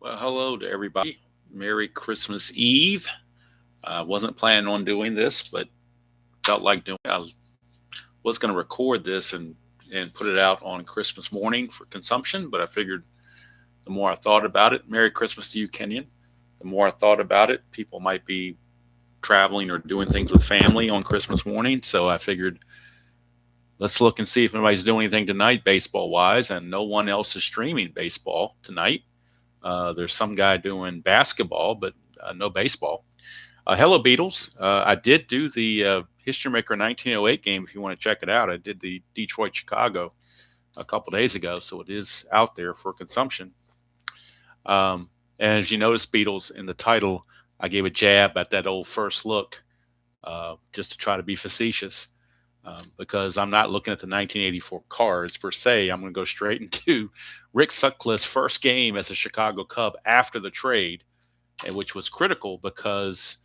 Well, hello to everybody. Merry Christmas Eve. I wasn't planning on doing this, but felt like doing it. I was going to record this and put it out on Christmas morning for consumption, but I figured the more I thought about it, Merry Christmas to you, Kenyon. The more I thought about it, people might be traveling or doing things with family on Christmas morning. So I figured let's look and see if anybody's doing anything tonight, baseball wise, and no one else is streaming baseball tonight. There's some guy doing basketball, but no baseball. Hello, Beatles. I did do the History Maker 1908 game. If you want to check it out, I did the Detroit Chicago a couple days ago, so it is out there for consumption. And as you notice, Beatles, in the title, I gave a jab at that old first look just to try to be facetious. Because I'm not looking at the 1984 cards per se. I'm going to go straight into Rick Sutcliffe's first game as a Chicago Cub after the trade, and which was critical because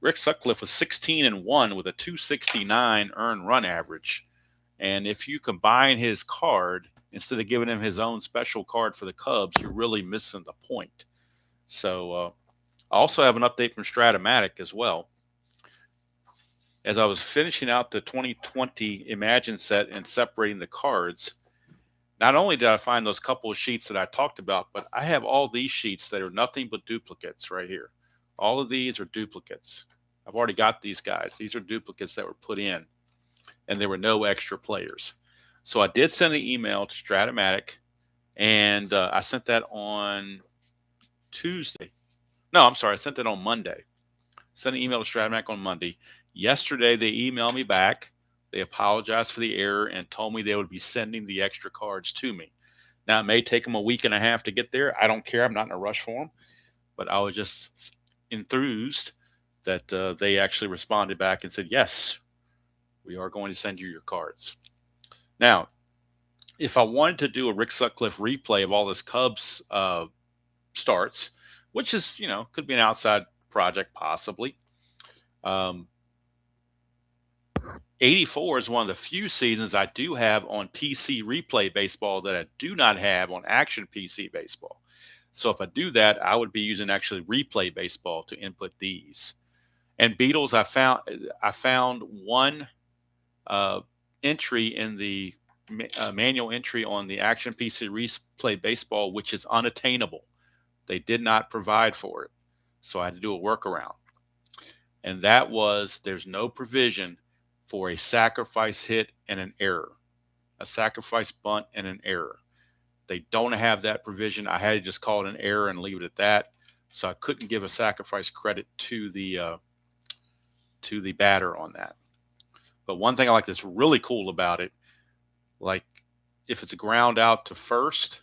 Rick Sutcliffe was 16-1 with a 269 earned run average. And if you combine his card instead of giving him his own special card for the Cubs, you're really missing the point. So I also have an update from Strat-O-Matic as well. As I was finishing out the 2020 Imagine set and separating the cards, not only did I find those couple of sheets that I talked about, but I have all these sheets that are nothing but duplicates right here. All of these are duplicates. I've already got these guys. These are duplicates that were put in, and there were no extra players. So I did send an email to Strat-O-Matic, and I sent that on Tuesday. No, I'm sorry. I sent that on Monday. Sent an email to Strat-O-Matic on Monday. Yesterday, they emailed me back. They apologized for the error and told me they would be sending the extra cards to me. Now, it may take them a week and a half to get there. I don't care. I'm not in a rush for them. But I was just enthused that they actually responded back and said, yes, we are going to send you your cards. Now, if I wanted to do a Rick Sutcliffe replay of all his Cubs starts, which is, could be an outside project possibly. 84 is one of the few seasons I do have on PC Replay Baseball that I do not have on Action PC Baseball. So if I do that, I would be using actually Replay Baseball to input these. And Beatles, I found one entry in the manual entry on the Action PC Replay Baseball, which is unattainable. They did not provide for it, so I had to do a workaround. And that was there's no provision for a sacrifice hit and an error, a sacrifice bunt and an error. They don't have that provision. I had to just call it an error and leave it at that. So I couldn't give a sacrifice credit to the batter on that. But one thing I like that's really cool about it, like if it's a ground out to first,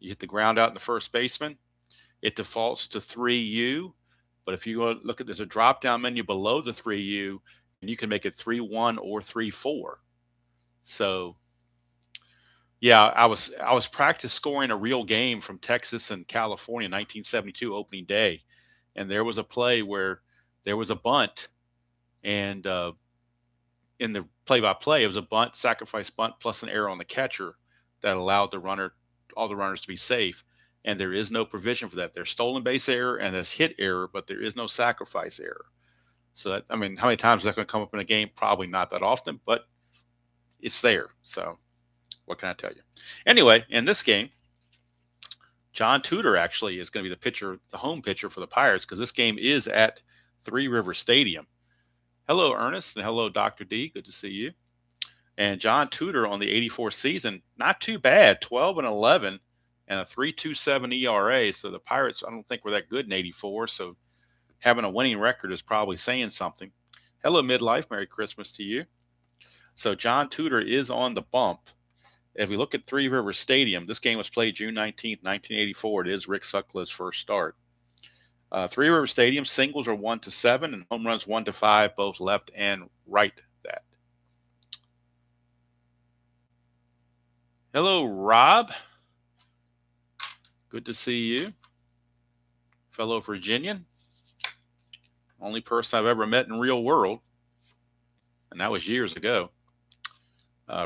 you hit the ground out in the first baseman, it defaults to 3U. But if you go look at, there's a drop down menu below the 3U, and you can make it 3-1 or 3-4. So, yeah, I was practice scoring a real game from Texas and California, 1972 opening day, and there was a play where there was a bunt, and in the play-by-play, it was a bunt, sacrifice bunt, plus an error on the catcher that allowed all the runners to be safe. And there is no provision for that. There's stolen base error and there's hit error, but there is no sacrifice error. So that, how many times is that going to come up in a game? Probably not that often, but it's there. So what can I tell you? Anyway, in this game, John Tudor actually is going to be the home pitcher for the Pirates, because this game is at Three River Stadium. Hello, Ernest, and hello, Dr. D. Good to see you. And John Tudor on the 84 season, not too bad, 12-11 and a 3.27 ERA. So the Pirates, I don't think were that good in 84. So having a winning record is probably saying something. Hello, Midlife. Merry Christmas to you. So John Tudor is on the bump. If we look at Three River Stadium, this game was played June 19th, 1984. It is Rick Sutcliffe's first start. Three River Stadium, singles are 1-7 and home runs 1-5, both left and right that. Hello, Rob. Good to see you. Fellow Virginian. Only person I've ever met in real world, and that was years ago.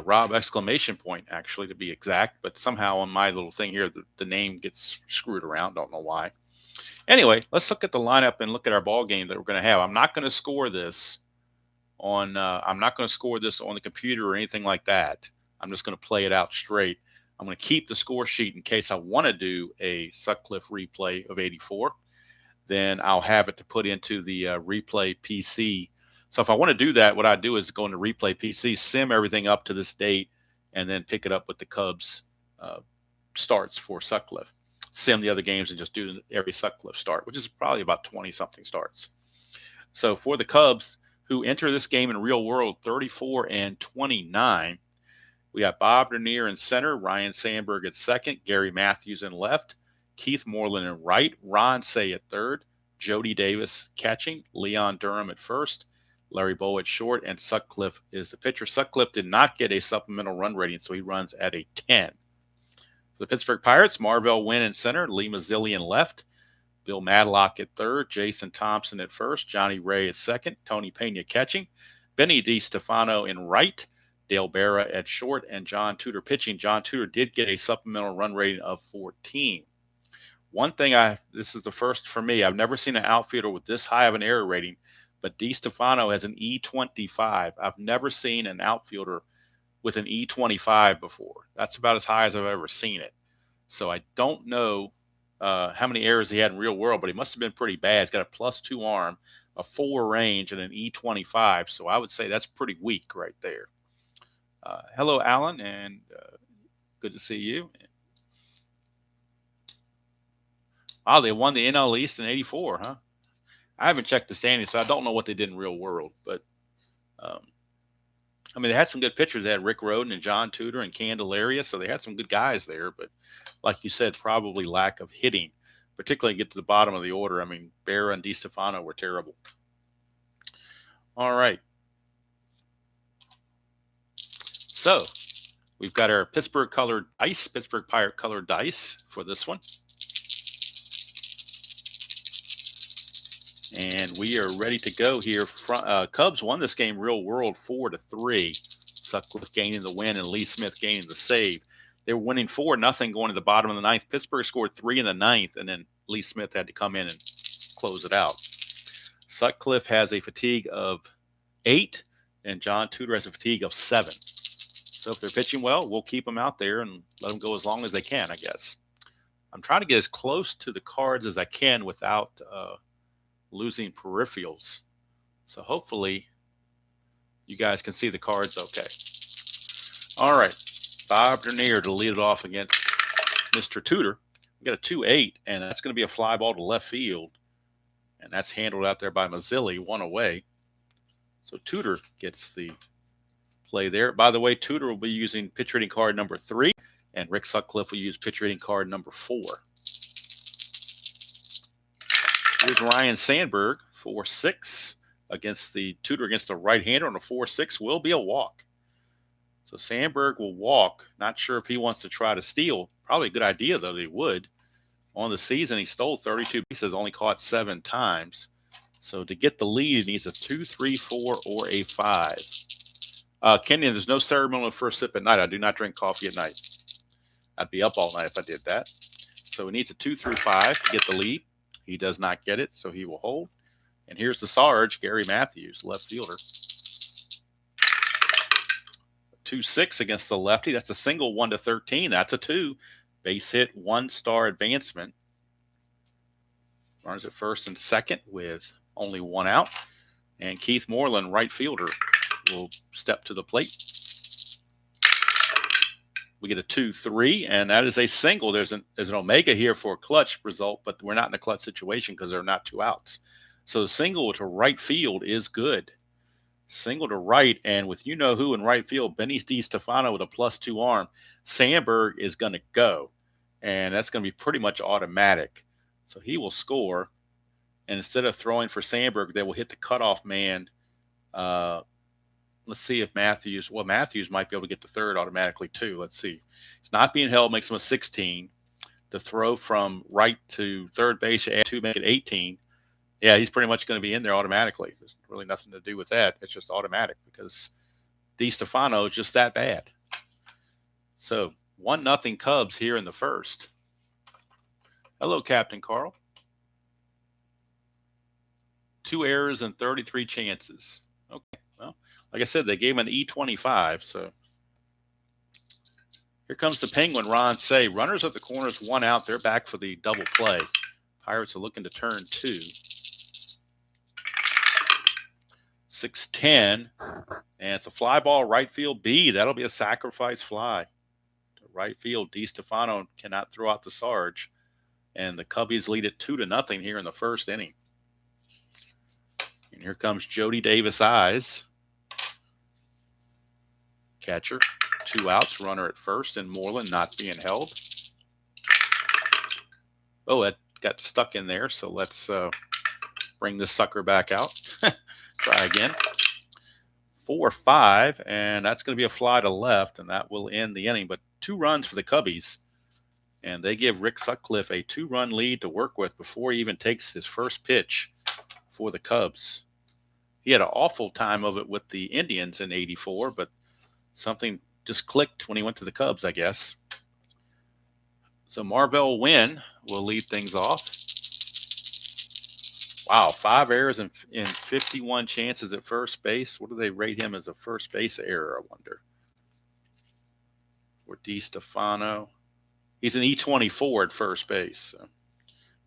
Rob exclamation point, actually, to be exact. But somehow on my little thing here, the name gets screwed around. Don't know why. Anyway, let's look at the lineup and look at our ball game that we're going to have. I'm not going to score this on. I'm not going to score this on the computer or anything like that. I'm just going to play it out straight. I'm going to keep the score sheet in case I want to do a Sutcliffe replay of 84. Then I'll have it to put into the replay PC. So if I want to do that, what I do is go into replay PC, sim everything up to this date, and then pick it up with the Cubs starts for Sutcliffe. Sim the other games and just do every Sutcliffe start, which is probably about 20-something starts. So for the Cubs, who enter this game in real world 34 and 29, we got Bob Dernier in center, Ryan Sandberg at second, Gary Matthews in left, Keith Moreland in right, Ron Say at third, Jody Davis catching, Leon Durham at first, Larry Bow at short, and Sutcliffe is the pitcher. Sutcliffe did not get a supplemental run rating, so he runs at a 10. For the Pittsburgh Pirates, Marvell Wynn in center, Lee Mazzilli in left, Bill Madlock at third, Jason Thompson at first, Johnny Ray at second, Tony Pena catching, Benny DiStefano in right, Dale Berra at short, and John Tudor pitching. John Tudor did get a supplemental run rating of 14. One thing this is the first for me. I've never seen an outfielder with this high of an error rating, but DiStefano has an E25. I've never seen an outfielder with an E25 before. That's about as high as I've ever seen it. So I don't know how many errors he had in real world, but he must have been pretty bad. He's got a +2 arm, a 4 range, and an E25. So I would say that's pretty weak right there. Hello, Alan, and good to see you. Oh, they won the NL East in 84, huh? I haven't checked the standings, so I don't know what they did in real world. But, I mean, they had some good pitchers. They had Rick Rhoden and John Tudor and Candelaria, so they had some good guys there. But like you said, probably lack of hitting, particularly get to the bottom of the order. I mean, Berra and DiStefano were terrible. All right. So we've got our Pittsburgh colored dice, Pittsburgh Pirate colored dice for this one. And we are ready to go here. Cubs won this game real world 4-3. Sutcliffe gaining the win and Lee Smith gaining the save. They were winning 4-0 going to the bottom of the ninth. Pittsburgh scored 3 in the ninth, and then Lee Smith had to come in and close it out. Sutcliffe has a fatigue of 8, and John Tudor has a fatigue of 7. So if they're pitching well, we'll keep them out there and let them go as long as they can, I guess. I'm trying to get as close to the cards as I can without losing peripherals. So hopefully you guys can see the cards okay. All right. Bob Dernier to lead it off against Mr. Tudor. We got a 2-8, and that's going to be a fly ball to left field. And that's handled out there by Mazzilli, 1 away. So Tudor gets the play there. By the way, Tudor will be using pitch rating card number 3, and Rick Sutcliffe will use pitch rating card number 4. Here's Ryan Sandberg, 4-6 against the Tudor against the right-hander on a 4-6 will be a walk. So Sandberg will walk. Not sure if he wants to try to steal. Probably a good idea, though, that he would. On the season, he stole 32 bases, only caught 7 times. So to get the lead, he needs a 2, 3, 4, or a 5. Kenyon, there's no ceremonial first sip at night. I do not drink coffee at night. I'd be up all night if I did that. So he needs a 2 through 5 to get the lead. He does not get it, so he will hold. And here's the Sarge, Gary Matthews, left fielder. 2-6 against the lefty. That's a single 1-13. That's a 2. Base hit, 1-star advancement. Runs at first and second with only 1 out. And Keith Moreland, right fielder, will step to the plate. We get a 2-3, and that is a single. There's an omega here for a clutch result, but we're not in a clutch situation because there are not 2 outs. So the single to right field is good. Single to right, and with you-know-who in right field, Benny DiStefano with a +2 arm, Sandberg is going to go, and that's going to be pretty much automatic. So he will score, and instead of throwing for Sandberg, they will hit the cutoff man. Let's see if Matthews might be able to get to third automatically too. Let's see. It's not being held, makes him a 16. To throw from right to third base, add 2, make it 18. Yeah, he's pretty much going to be in there automatically. There's really nothing to do with that. It's just automatic because DiStefano is just that bad. So 1-0 Cubs here in the first. Hello, Captain Carl. 2 errors and 33 chances. Okay, well, like I said, they gave him an E25, so here comes the Penguin, Ron Say. Runners at the corners, 1 out. They're back for the double play. Pirates are looking to turn 2. 6-10, and it's a fly ball, right field B. That'll be a sacrifice fly to right field. DiStefano cannot throw out the Sarge, and the Cubbies lead it 2-0 here in the first inning. And here comes Jody Davis Eyes. Catcher, 2 outs, runner at first, and Moreland not being held. Oh, it got stuck in there, so let's bring this sucker back out. Try again. 4-5, and that's going to be a fly to left, and that will end the inning. But 2 runs for the Cubbies, and they give Rick Sutcliffe a 2-run lead to work with before he even takes his first pitch for the Cubs. He had an awful time of it with the Indians in '84, but something just clicked when he went to the Cubs, I guess. So Marvell Wynn will lead things off. Wow, 5 errors in 51 chances at first base. What do they rate him as a first base error, I wonder? For DiStefano. He's an E24 at first base. So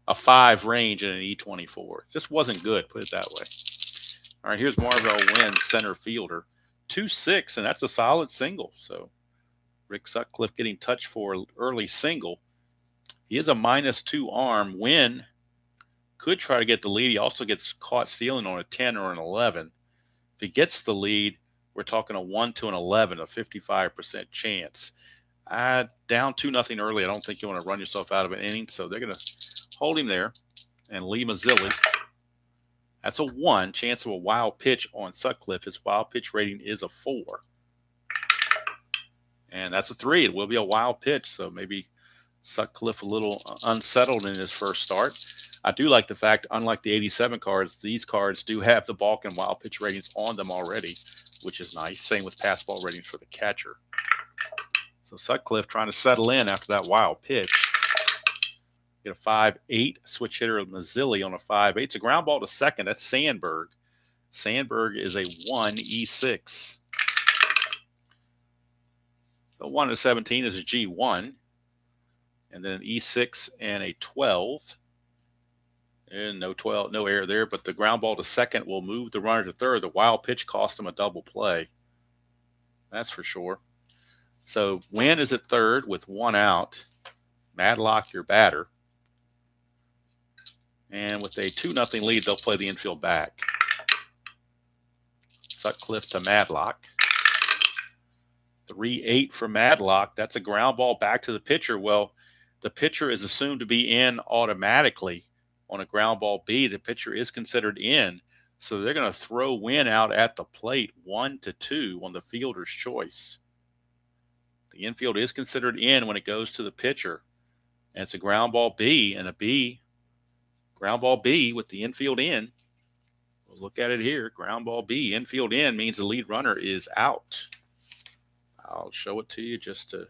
a 5 range in an E24. Just wasn't good, put it that way. All right, here's Marvell Wynn, center fielder. 2-6, and that's a solid single. So Rick Sutcliffe getting touched for an early single. He is a -2 arm. Wynn could try to get the lead. He also gets caught stealing on a 10 or an 11. If he gets the lead, we're talking a 1 to an 11, a 55% chance. Down 2-0 early. I don't think you want to run yourself out of an inning, so they're going to hold him there. And Lee Mazzilli, that's a 1. Chance of a wild pitch on Sutcliffe. His wild pitch rating is a 4. And that's a 3. It will be a wild pitch, so maybe Sutcliffe a little unsettled in his first start. I do like the fact, unlike the 87 cards, these cards do have the balk and wild pitch ratings on them already, which is nice. Same with pass ball ratings for the catcher. So Sutcliffe trying to settle in after that wild pitch. Get a 5-8 switch hitter of Mazzilli on a 5-8. It's a ground ball to second. That's Sandberg. Sandberg is a 1 E6. The 1 to 17 is a G1. And then an E6 and a 12. And no error there, but the ground ball to second will move the runner to third. The wild pitch cost him a double play. That's for sure. So Wynn is at third with 1 out. Madlock, your batter. And with a 2-0 lead, they'll play the infield back. Sutcliffe to Madlock. 3-8 for Madlock. That's a ground ball back to the pitcher. Well, the pitcher is assumed to be in automatically. On a ground ball B, the pitcher is considered in. So they're going to throw Wynn out at the plate 1-2 on the fielder's choice. The infield is considered in when it goes to the pitcher. And it's a ground ball B, and a B, ground ball B with the infield in. We'll look at it here. Ground ball B, infield in means the lead runner is out. I'll show it to you just to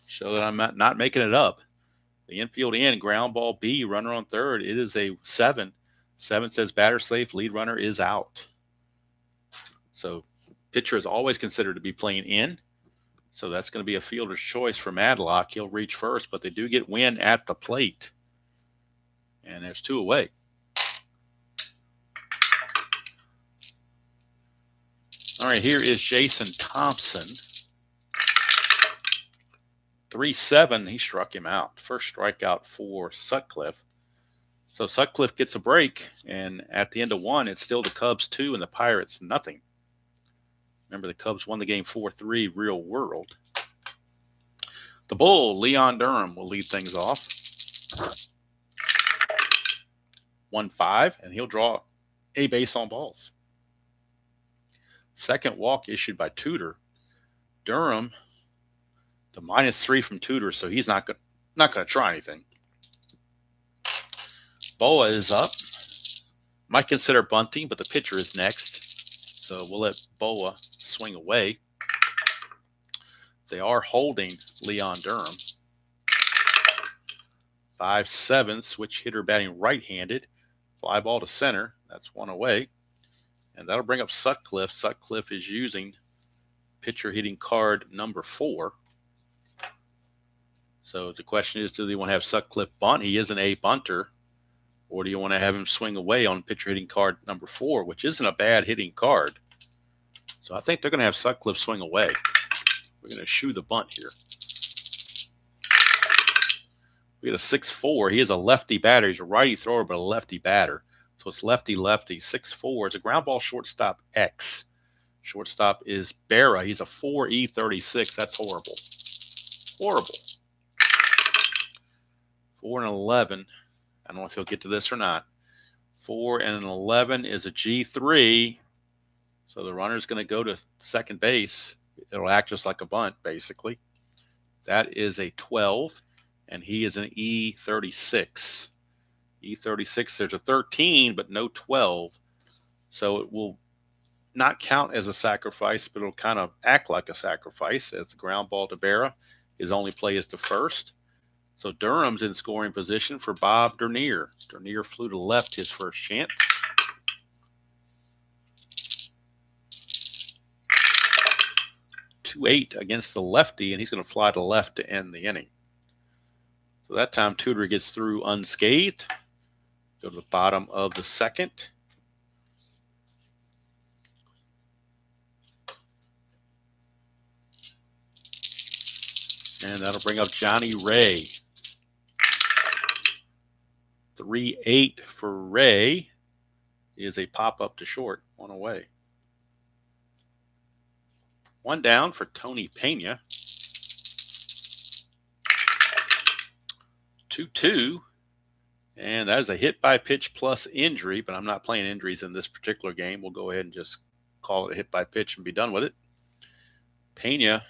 show that I'm not making it up. The infield in, ground ball B, runner on third. It is a 7. 7 says batter safe, lead runner is out. So pitcher is always considered to be playing in. So that's going to be a fielder's choice for Madlock. He'll reach first, but they do get Wynn at the plate. And there's 2 away. All right, here is Jason Thompson. 3-7, he struck him out. First strikeout for Sutcliffe. So Sutcliffe gets a break, and at the end of 1, it's still the Cubs 2 and the Pirates nothing. Remember, the Cubs won the game 4-3 real world. The Bull, Leon Durham, will lead things off. 1-5, and he'll draw a base on balls. Second walk issued by Tudor. Durham, the -3 from Tudor, so he's not going to try anything. Boa is up. Might consider bunting, but the pitcher is next. So we'll let Boa swing away. They are holding Leon Durham. 5-7, switch hitter batting right-handed. Fly ball to center. That's one away. And that'll bring up Sutcliffe. Sutcliffe is using pitcher hitting card number 4. So the question is, do you want to have Sutcliffe bunt? He is an A bunter. Or do you want to have him swing away on pitcher hitting card number 4, which isn't a bad hitting card? So I think they're going to have Sutcliffe swing away. We're going to shoe the bunt here. We get a 6-4. He is a lefty batter. He's a righty thrower, but a lefty batter. So it's lefty-lefty. 6-4. It's a ground ball shortstop X. Shortstop is Berra. He's a 4E36. That's horrible. Horrible. 4-11. I don't know if he'll get to this or not. 4-11 is a G3. So the runner's going to go to second base. It'll act just like a bunt, basically. That is a 12, and he is an E36. E36, there's a 13, but no 12. So it will not count as a sacrifice, but it'll kind of act like a sacrifice as the ground ball to Berra. His only play is to first. So Durham's in scoring position for Bob Dernier. Dernier flew to left his first chance. 2-8 against the lefty, and he's going to fly to left to end the inning. So that time Tudor gets through unscathed. Go to the bottom of the second. And that'll bring up Johnny Ray. 3-8 for Ray is a pop-up to short, one away. One down for Tony Pena. 2-2. And that is a hit by pitch plus injury, but I'm not playing injuries in this particular game. We'll go ahead and just call it a hit by pitch and be done with it. Pena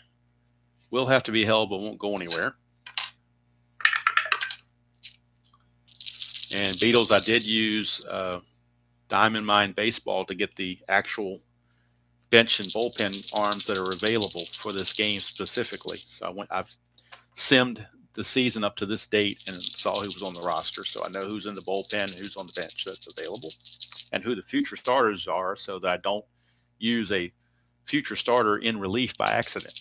will have to be held, but won't go anywhere. And Beatles, I did use Diamond Mine Baseball to get the actual bench and bullpen arms that are available for this game specifically. So I've simmed the season up to this date and saw who was on the roster. So I know who's in the bullpen and who's on the bench that's available and who the future starters are so that I don't use a future starter in relief by accident.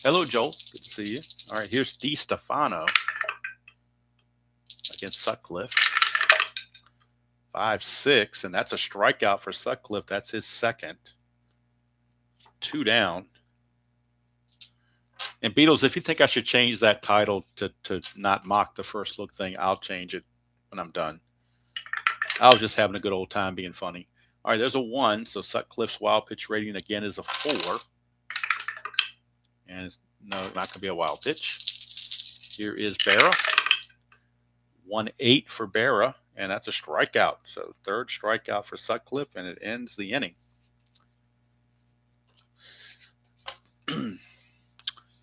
Hello, Joel. Good to see you. All right, here's DiStefano against Sutcliffe. 5-6, and that's a strikeout for Sutcliffe. That's his second. 2 down. And Beatles, if you think I should change that title to not mock the first look thing, I'll change it when I'm done. I was just having a good old time being funny. All right, there's a 1. So Sutcliffe's wild pitch rating again is a 4. And it's not going to be a wild pitch. Here is Berra. 1-8 for Berra, and that's a strikeout. So third strikeout for Sutcliffe, and it ends the inning.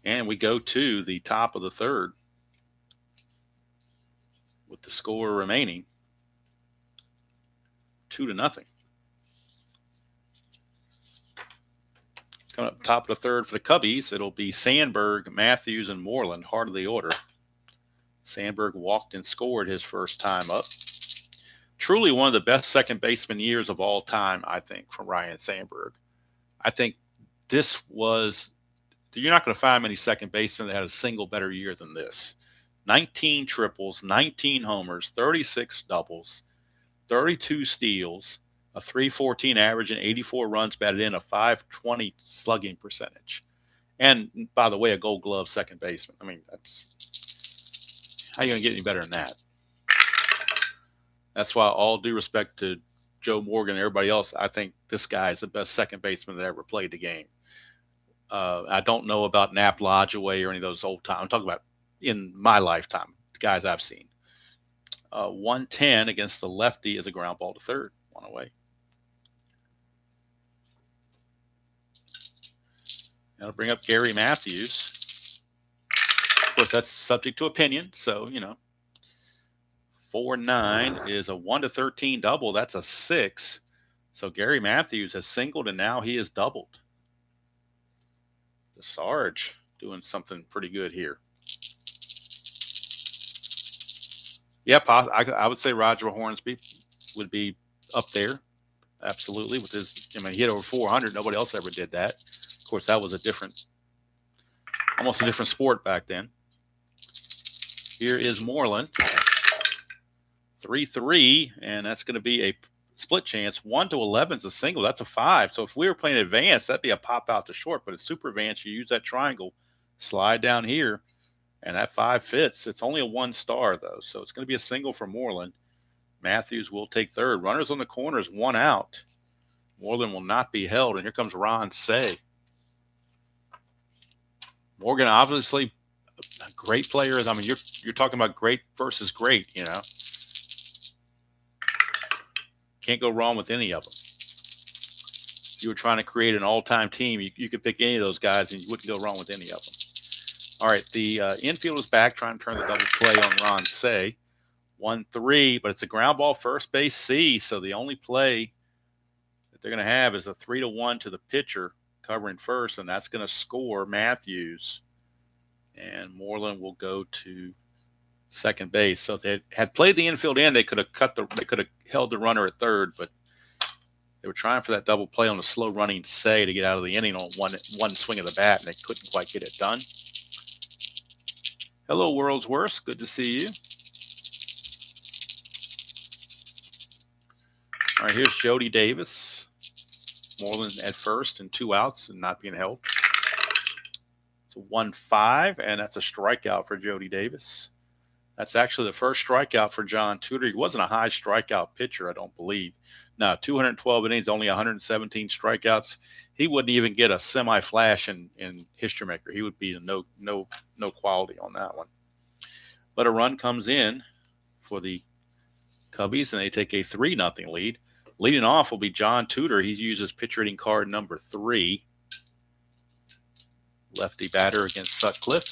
And we go to the top of the third with the score remaining 2-0. Coming up top of the third for the Cubbies, it'll be Sandberg, Matthews, and Moreland, heart of the order. Sandberg walked and scored his first time up. Truly one of the best second baseman years of all time, I think, from Ryan Sandberg. I think this was, you're not going to find many second basemen that had a single better year than this. 19 triples, 19 homers, 36 doubles, 32 steals, a 314 average, and 84 runs batted in, a 520 slugging percentage. And, by the way, a Gold Glove second baseman. I mean, how are you going to get any better than that? That's why, all due respect to Joe Morgan and everybody else, I think this guy is the best second baseman that ever played the game. I don't know about Nap Lodgeway or any of those old time. I'm talking about in my lifetime, the guys I've seen. 110 against the lefty is a ground ball to third, one away. That'll bring up Gary Matthews. Of course, that's subject to opinion, so, 4-9 is a 1-13 double. That's a 6. So Gary Matthews has singled, and now he has doubled. The Sarge doing something pretty good here. Yep, I would say Roger Hornsby would be up there. Absolutely. With his, I mean, he hit over 400. Nobody else ever did that. Of course, that was almost a different sport back then. Here is Moreland. 3-3, and that's going to be a split chance. 1 to 11 is a single. That's a 5. So if we were playing advanced, that'd be a pop out to short. But it's super advanced. You use that triangle, slide down here, and that 5 fits. It's only a 1 star, though. So it's going to be a single for Moreland. Matthews will take third. Runners on the corners, 1 out. Moreland will not be held. And here comes Ron Say. Morgan, obviously, a great player. I mean, you're talking about great versus great, you know. Can't go wrong with any of them. If you were trying to create an all-time team, you could pick any of those guys, and you wouldn't go wrong with any of them. All right, the infield is back, trying to turn the double play on Ron Say. 1-3, but it's a ground ball, first base C, so the only play that they're going to have is a 3-1 to the pitcher covering first, and that's going to score Matthews. And Moreland will go to second base. So if they had played the infield in, they could have held the runner at third, but they were trying for that double play on a slow running Say to get out of the inning on one swing of the bat, and they couldn't quite get it done. Hello, World's Worst. Good to see you. All right, here's Jody Davis. Moreland at first and 2 outs and not being held. It's a 1-5, and that's a strikeout for Jody Davis. That's actually the first strikeout for John Tudor. He wasn't a high strikeout pitcher, I don't believe. No, 212 innings, only 117 strikeouts. He wouldn't even get a semi-flash in History Maker. He would be no quality on that one. But a run comes in for the Cubbies, and they take a 3-0 lead. Leading off will be John Tudor. He uses pitcher hitting card number 3. Lefty batter against Sutcliffe.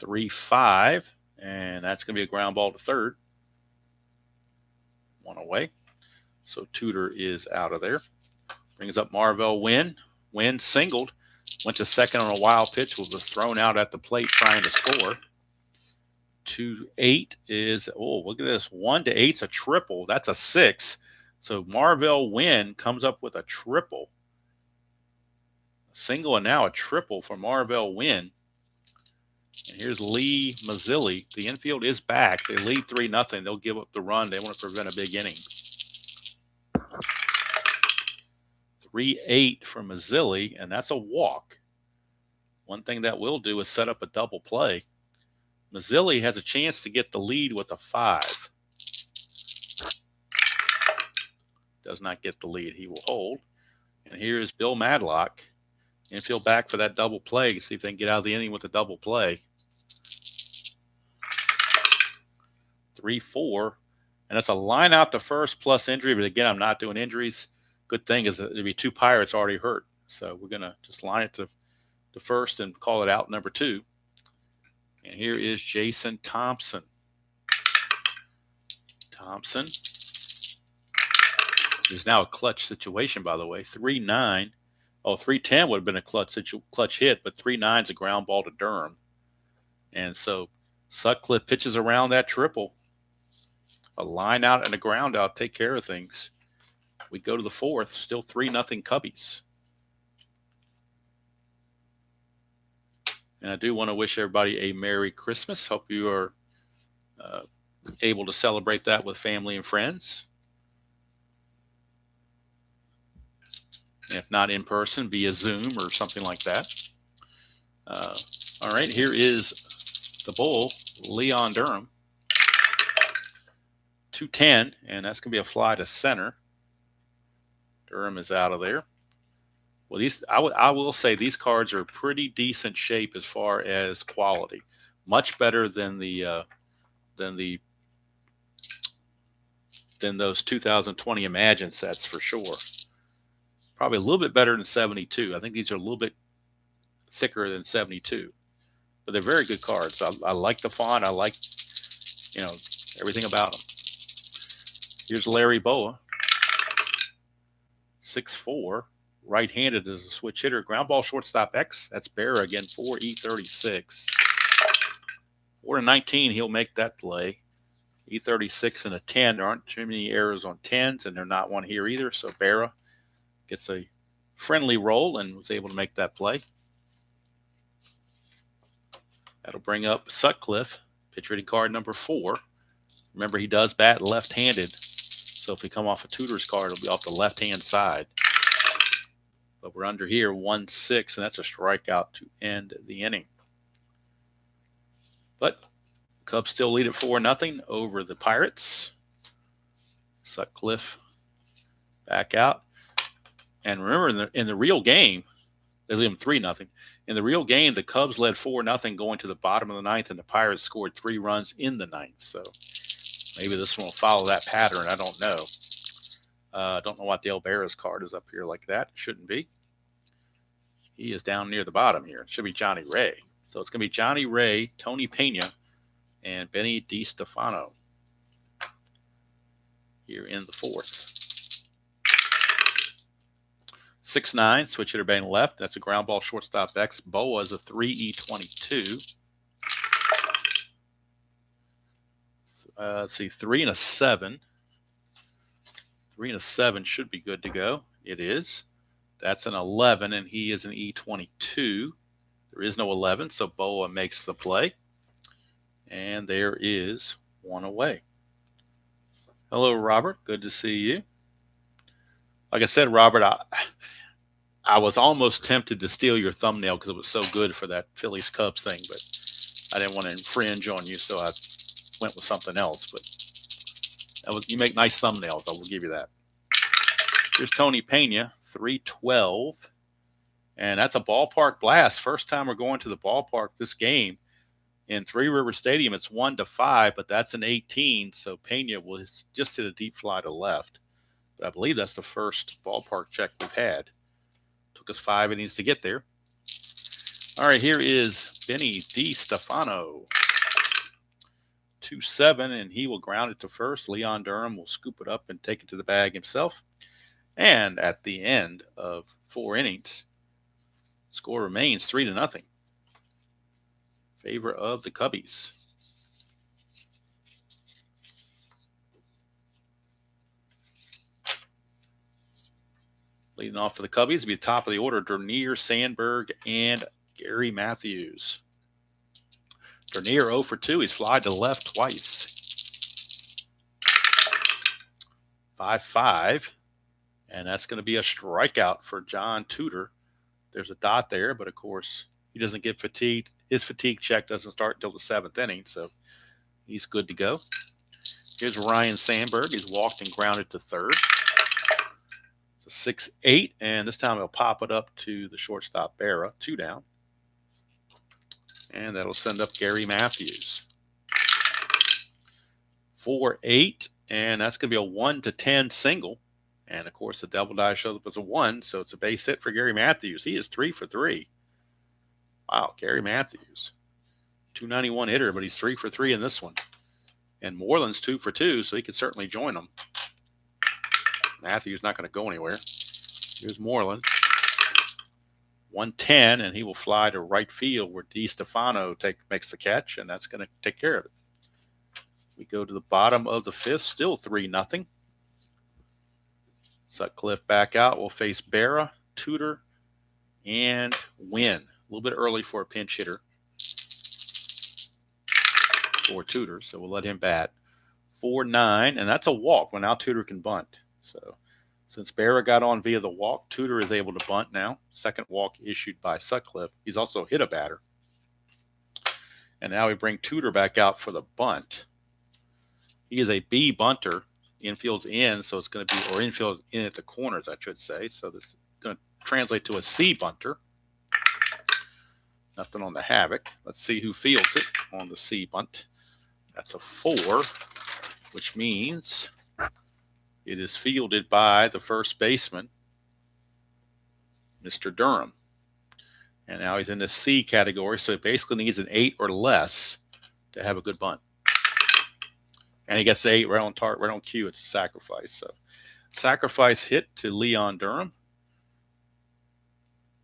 3-5, and that's going to be a ground ball to third. 1 away. So Tudor is out of there. Brings up Marvell Wynn. Wynn singled. Went to second on a wild pitch. Was thrown out at the plate trying to score. 2-8 is, oh, look at this. 1-8's a triple. That's a 6. So Marvell Wynn comes up with a triple. A single and now a triple for Marvell Wynn. And here's Lee Mazzilli. The infield is back. They lead 3-0. They'll give up the run. They want to prevent a big inning. 3-8 for Mazzilli, and that's a walk. One thing that will do is set up a double play. Mazzilli has a chance to get the lead with a 5. Does not get the lead. He will hold. And here is Bill Madlock. Infield back for that double play. See if they can get out of the inning with a double play. 3-4. And that's a line out to first plus injury. But again, I'm not doing injuries. Good thing is that there'll be 2 Pirates already hurt. So we're going to just line it to first and call it out number 2. And here is Jason Thompson. Thompson is now a clutch situation, by the way. 3-9. Oh, 3-10 would have been a clutch hit, but 3-9's a ground ball to Durham. And so Sutcliffe pitches around that triple. A line out and a ground out take care of things. We go to the 4th, still 3-0 Cubbies. And I do want to wish everybody a Merry Christmas. Hope you are able to celebrate that with family and friends. If not in person, via Zoom or something like that. All right, here is the Bull, Leon Durham. 2-10, and that's going to be a fly to center. Durham is out of there. Well, I will say these cards are pretty decent shape as far as quality. Much better than those 2020 Imagine sets for sure. Probably a little bit better than 72. I think these are a little bit thicker than 72, but they're very good cards. I like the font. I like, everything about them. Here's Larry Boa. 6'4", right-handed as a switch hitter. Ground ball, shortstop X. That's Berra again for E36. 4-19, he'll make that play. E36 and a 10. There aren't too many errors on 10s, and there's not one here either. So Berra gets a friendly roll and was able to make that play. That'll bring up Sutcliffe, pitch rating card number 4. Remember, he does bat left-handed. So if we come off a tutor's card, it'll be off the left-hand side. But we're under here, 1-6, and that's a strikeout to end the inning. But Cubs still lead at 4-0 over the Pirates. Sutcliffe back out. And remember, in the real game, they lead them 3-0. In the real game, the Cubs led 4-0 going to the bottom of the ninth, and the Pirates scored 3 runs in the ninth. So maybe this one will follow that pattern. I don't know. I don't know why Dale Berra's card is up here like that. Shouldn't be. He is down near the bottom here. It should be Johnny Ray. So it's going to be Johnny Ray, Tony Pena, and Benny DiStefano here in the 4th. 6-9, switch hitter batting left. That's a ground ball, shortstop X. Boa is a 3E22. Let's see, 3 and a 7. 3 and a 7 should be good to go. It is. That's an 11, and he is an E22. There is no 11, so Boa makes the play. And there is one away. Hello, Robert. Good to see you. Like I said, Robert, I was almost tempted to steal your thumbnail because it was so good for that Phillies-Cubs thing, but I didn't want to infringe on you, so I went with something else. But you make nice thumbnails. I will give you that. Here's Tony Pena, 312. And that's a ballpark blast. First time we're going to the ballpark this game. In Three River Stadium, it's 1-5, but that's an 18. So Pena will just hit a deep fly to left. But I believe that's the first ballpark check we've had. Took us 5 innings to get there. All right, here is Benny DiStefano. 2-7, and he will ground it to first. Leon Durham will scoop it up and take it to the bag himself. And at the end of 4 innings, score remains 3-0. Favor of the Cubbies. Leading off for the Cubbies will be the top of the order, Dernier, Sandberg, and Gary Matthews. Dernier 0 for 2. He's flied to left twice. 5-5. And that's going to be a strikeout for John Tudor. There's a dot there, but of course, he doesn't get fatigued. His fatigue check doesn't start until the 7th inning, so he's good to go. Here's Ryan Sandberg. He's walked and grounded to third. It's a 6-8, and this time he'll pop it up to the shortstop, Berra, 2 down. And that'll send up Gary Matthews. 4-8, and that's going to be a 1-10 single. And, of course, the double die shows up as a 1, so it's a base hit for Gary Matthews. He is 3 for 3. Wow, Gary Matthews. 291 hitter, but he's 3 for 3 in this one. And Moreland's 2 for 2, so he could certainly join them. Matthews not going to go anywhere. Here's Moreland. 110, and he will fly to right field where DiStefano makes the catch, and that's going to take care of it. We go to the bottom of the 5th, still 3-0. Sutcliffe back out. We'll face Berra, Tudor, and Wynn. A little bit early for a pinch hitter for Tudor, so we'll let him bat. 4-9, and that's a walk. Well, now Tudor can bunt. So since Berra got on via the walk, Tudor is able to bunt now. Second walk issued by Sutcliffe. He's also hit a batter. And now we bring Tudor back out for the bunt. He is a B bunter. Infield's in, so it's going to be, or infield's in at the corners, I should say. So this is going to translate to a C bunter. Nothing on the Havoc. Let's see who fields it on the C bunt. That's a 4, which means it is fielded by the first baseman, Mr. Durham. And now he's in the C category, so he basically needs an 8 or less to have a good bunt. And he gets 8 right on target, right on cue. It's a sacrifice. So Sacrifice hit to Leon Durham.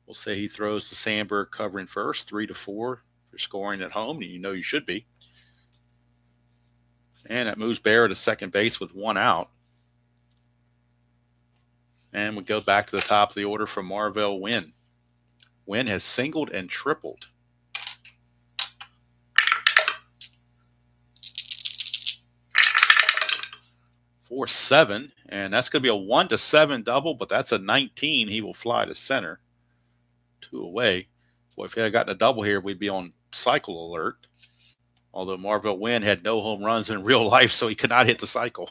We'll say he throws to Sandberg covering first, 3-4. If you're scoring at home, and you know you should be. And that moves Bear to second base with 1 out. And we go back to the top of the order for Marvell Wynn. Wynn has singled and tripled. 4-7, and that's going to be a 1-7 double, but that's a 19. He will fly to center. 2 away. Boy, if he had gotten a double here, we'd be on cycle alert. Although Marvell Wynn had no home runs in real life, so he could not hit the cycle.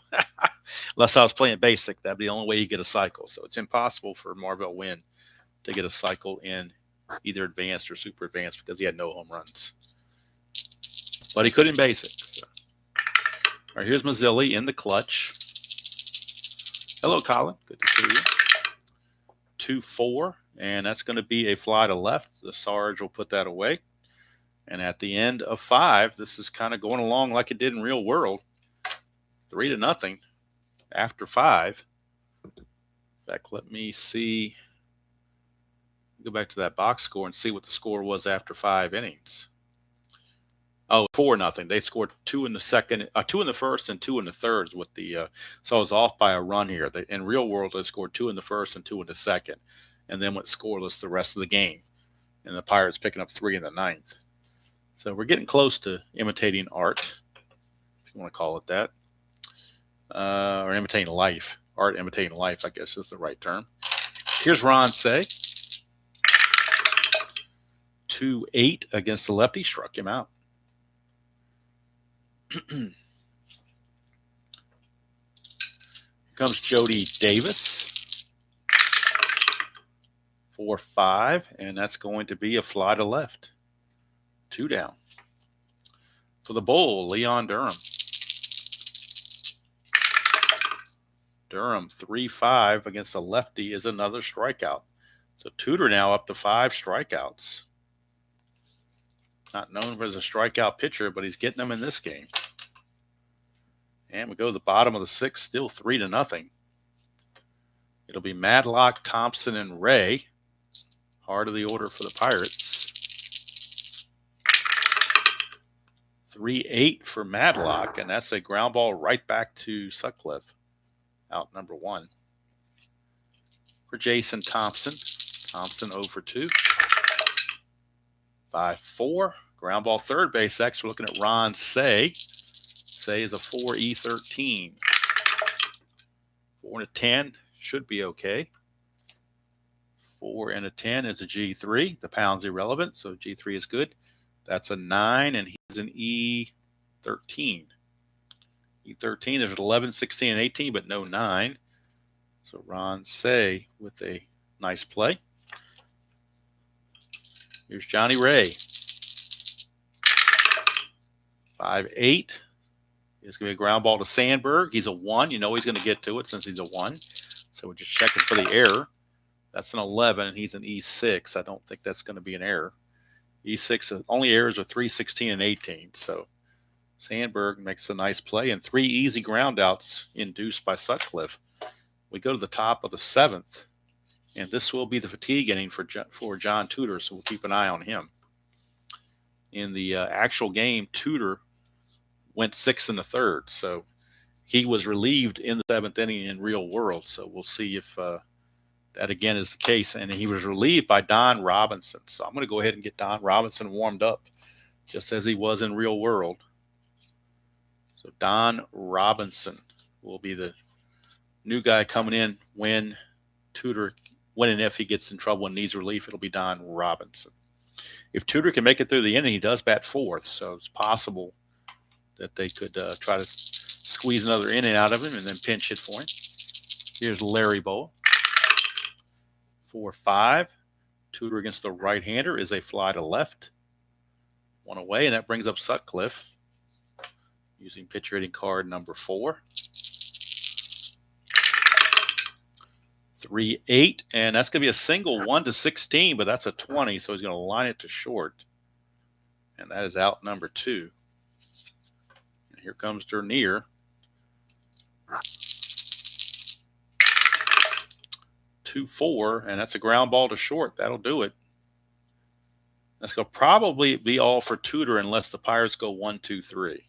Unless I was playing basic, that'd be the only way you get a cycle. So it's impossible for Marvell Wynn to get a cycle in either advanced or super advanced because he had no home runs. But he could in basic. So. All right, here's Mazzilli in the clutch. Hello, Colin. Good to see you. 2-4, and that's going to be a fly to left. The Sarge will put that away. And at the end of 5, this is kind of going along like it did in real world. 3-0 after 5. In fact, let me see. Go back to that box score and see what the score was after 5 innings. Oh, 4-0. They scored 2 in the second, 2 in the first, and 2 in the third. With the so I was off by a run here. In real world, they scored 2 in the first and 2 in the second, and then went scoreless the rest of the game. And the Pirates picking up 3 in the 9th. So we're getting close to imitating art, if you want to call it that, or imitating life. Art imitating life, I guess, is the right term. Here's Ron Say. 2-8 against the lefty, struck him out. Here comes Jody Davis. 4-5, and that's going to be a fly to left. 2 down. For the Bull, Leon Durham. Durham, 3-5 against a lefty is another strikeout. So Tudor now up to 5 strikeouts. Not known as a strikeout pitcher, but he's getting them in this game. And we go to the bottom of the 6th, still 3-0. It'll be Madlock, Thompson, and Ray. Heart of the order for the Pirates. 3-8 for Madlock, and that's a ground ball right back to Sutcliffe. Out number 1. For Jason Thompson. Thompson 0 for 2. 5-4. Ground ball third base. Next, we're looking at Ron Say. Say is a 4E13. 4-10 should be okay. 4-10 is a G3. The pound's irrelevant, so G3 is good. That's a 9, and he's an E13. E13 is 11, 16, and 18, but no 9. So Ron Say with a nice play. Here's Johnny Ray. 5-8. It's going to be a ground ball to Sandberg. He's a 1. You know he's going to get to it since he's a 1. So we're just checking for the error. That's an 11, and he's an E6. I don't think that's going to be an error. E6, only errors are 3, 16, and 18. So Sandberg makes a nice play, and 3 easy ground outs induced by Sutcliffe. We go to the top of the 7th, and this will be the fatigue inning for John Tudor, so we'll keep an eye on him. In the actual game, Tudor went 6 in the 3rd, so he was relieved in the 7th inning in real world. So we'll see if that again is the case. And he was relieved by Don Robinson. So I'm going to go ahead and get Don Robinson warmed up just as he was in real world. So Don Robinson will be the new guy coming in when and if he gets in trouble and needs relief, it'll be Don Robinson. If Tudor can make it through the inning, he does bat 4th. So it's possible that they could try to squeeze another inning out of him and then pinch hit for him. Here's Larry Bowl. 4-5. Tudor against the right-hander is a fly to left. 1 away, and that brings up Sutcliffe using pitcher hitting card number 4. 3-8, and that's going to be a single 1-16, but that's a 20, so he's going to line it to short. And that is out number 2. And here comes Dernier. 2-4, and that's a ground ball to short. That'll do it. That's going to probably be all for Tudor unless the Pirates go 1-2-3.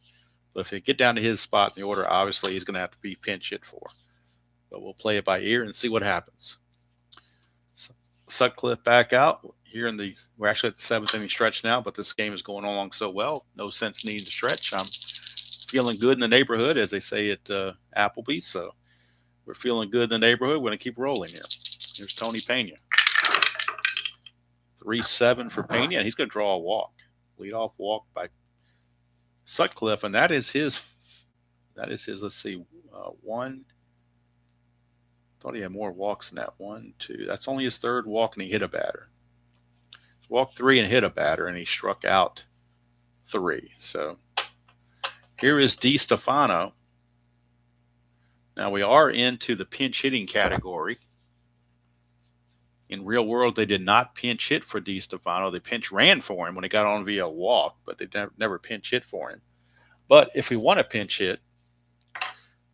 But if they get down to his spot in the order, obviously he's going to have to be pinch hit for. But we'll play it by ear and see what happens. Sutcliffe back out here we're actually at the 7th inning stretch now, but this game is going along so well, no sense needing to stretch. I'm feeling good in the neighborhood, as they say at Applebee's. So we're feeling good in the neighborhood. We're going to keep rolling here. Here's Tony Pena. 3-7 for Pena, and he's going to draw a walk. Leadoff walk by Sutcliffe, and that is his, let's see, one. Thought he had more walks than that. 1, 2. That's only his 3rd walk, and he hit a batter. He's walked 3 and hit a batter, and he struck out 3. So here is DiStefano. Now we are into the pinch hitting category. In real world, they did not pinch hit for DiStefano. They pinch ran for him when he got on via a walk, but they never pinch hit for him. But if we want to pinch hit,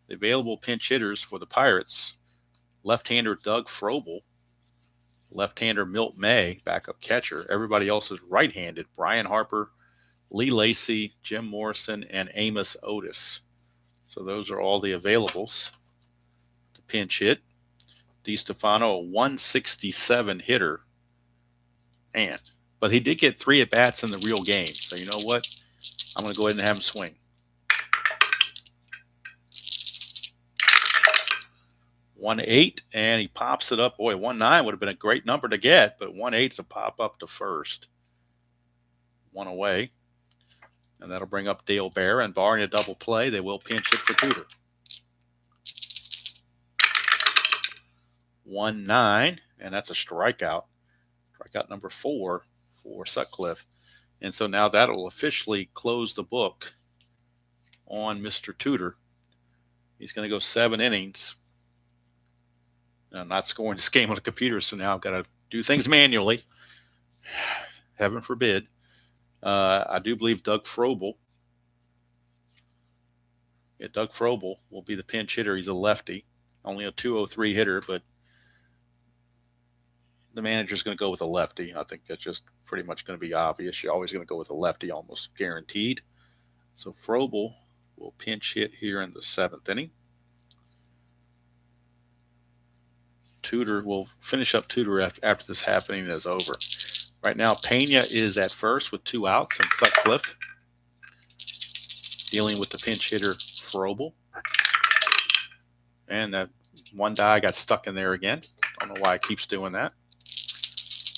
the available pinch hitters for the Pirates: left-hander Doug Frobel, left-hander Milt May, backup catcher. Everybody else is right-handed: Brian Harper, Lee Lacy, Jim Morrison, and Amos Otis. So those are all the availables to pinch hit. DiStefano, a 167 hitter. But he did get 3 at-bats in the real game. So you know what? I'm going to go ahead and have him swing. 1-8, and he pops it up. Boy, 1-9 would have been a great number to get, but 1-8 is a pop up to first. 1 away. And that'll bring up Dale Bear, and barring a double play, they will pinch it for Tudor. 1-9, and that's a strikeout. Strikeout number 4 for Sutcliffe. And so now that'll officially close the book on Mr. Tudor. He's going to go 7 innings. Now, I'm not scoring this game on the computer, so now I've got to do things manually. Heaven forbid. I do believe Doug Frobel. Yeah, Doug Frobel will be the pinch hitter. He's a lefty. Only a 203 hitter, but the manager's going to go with a lefty. I think that's just pretty much going to be obvious. You're always going to go with a lefty, almost guaranteed. So Frobel will pinch hit here in the 7th inning. Tudor will finish up Tudor after this happening is over. Right now, Pena is at first with 2 outs, and Sutcliffe dealing with the pinch hitter Frobel. And that one die got stuck in there again. Don't know why it keeps doing that.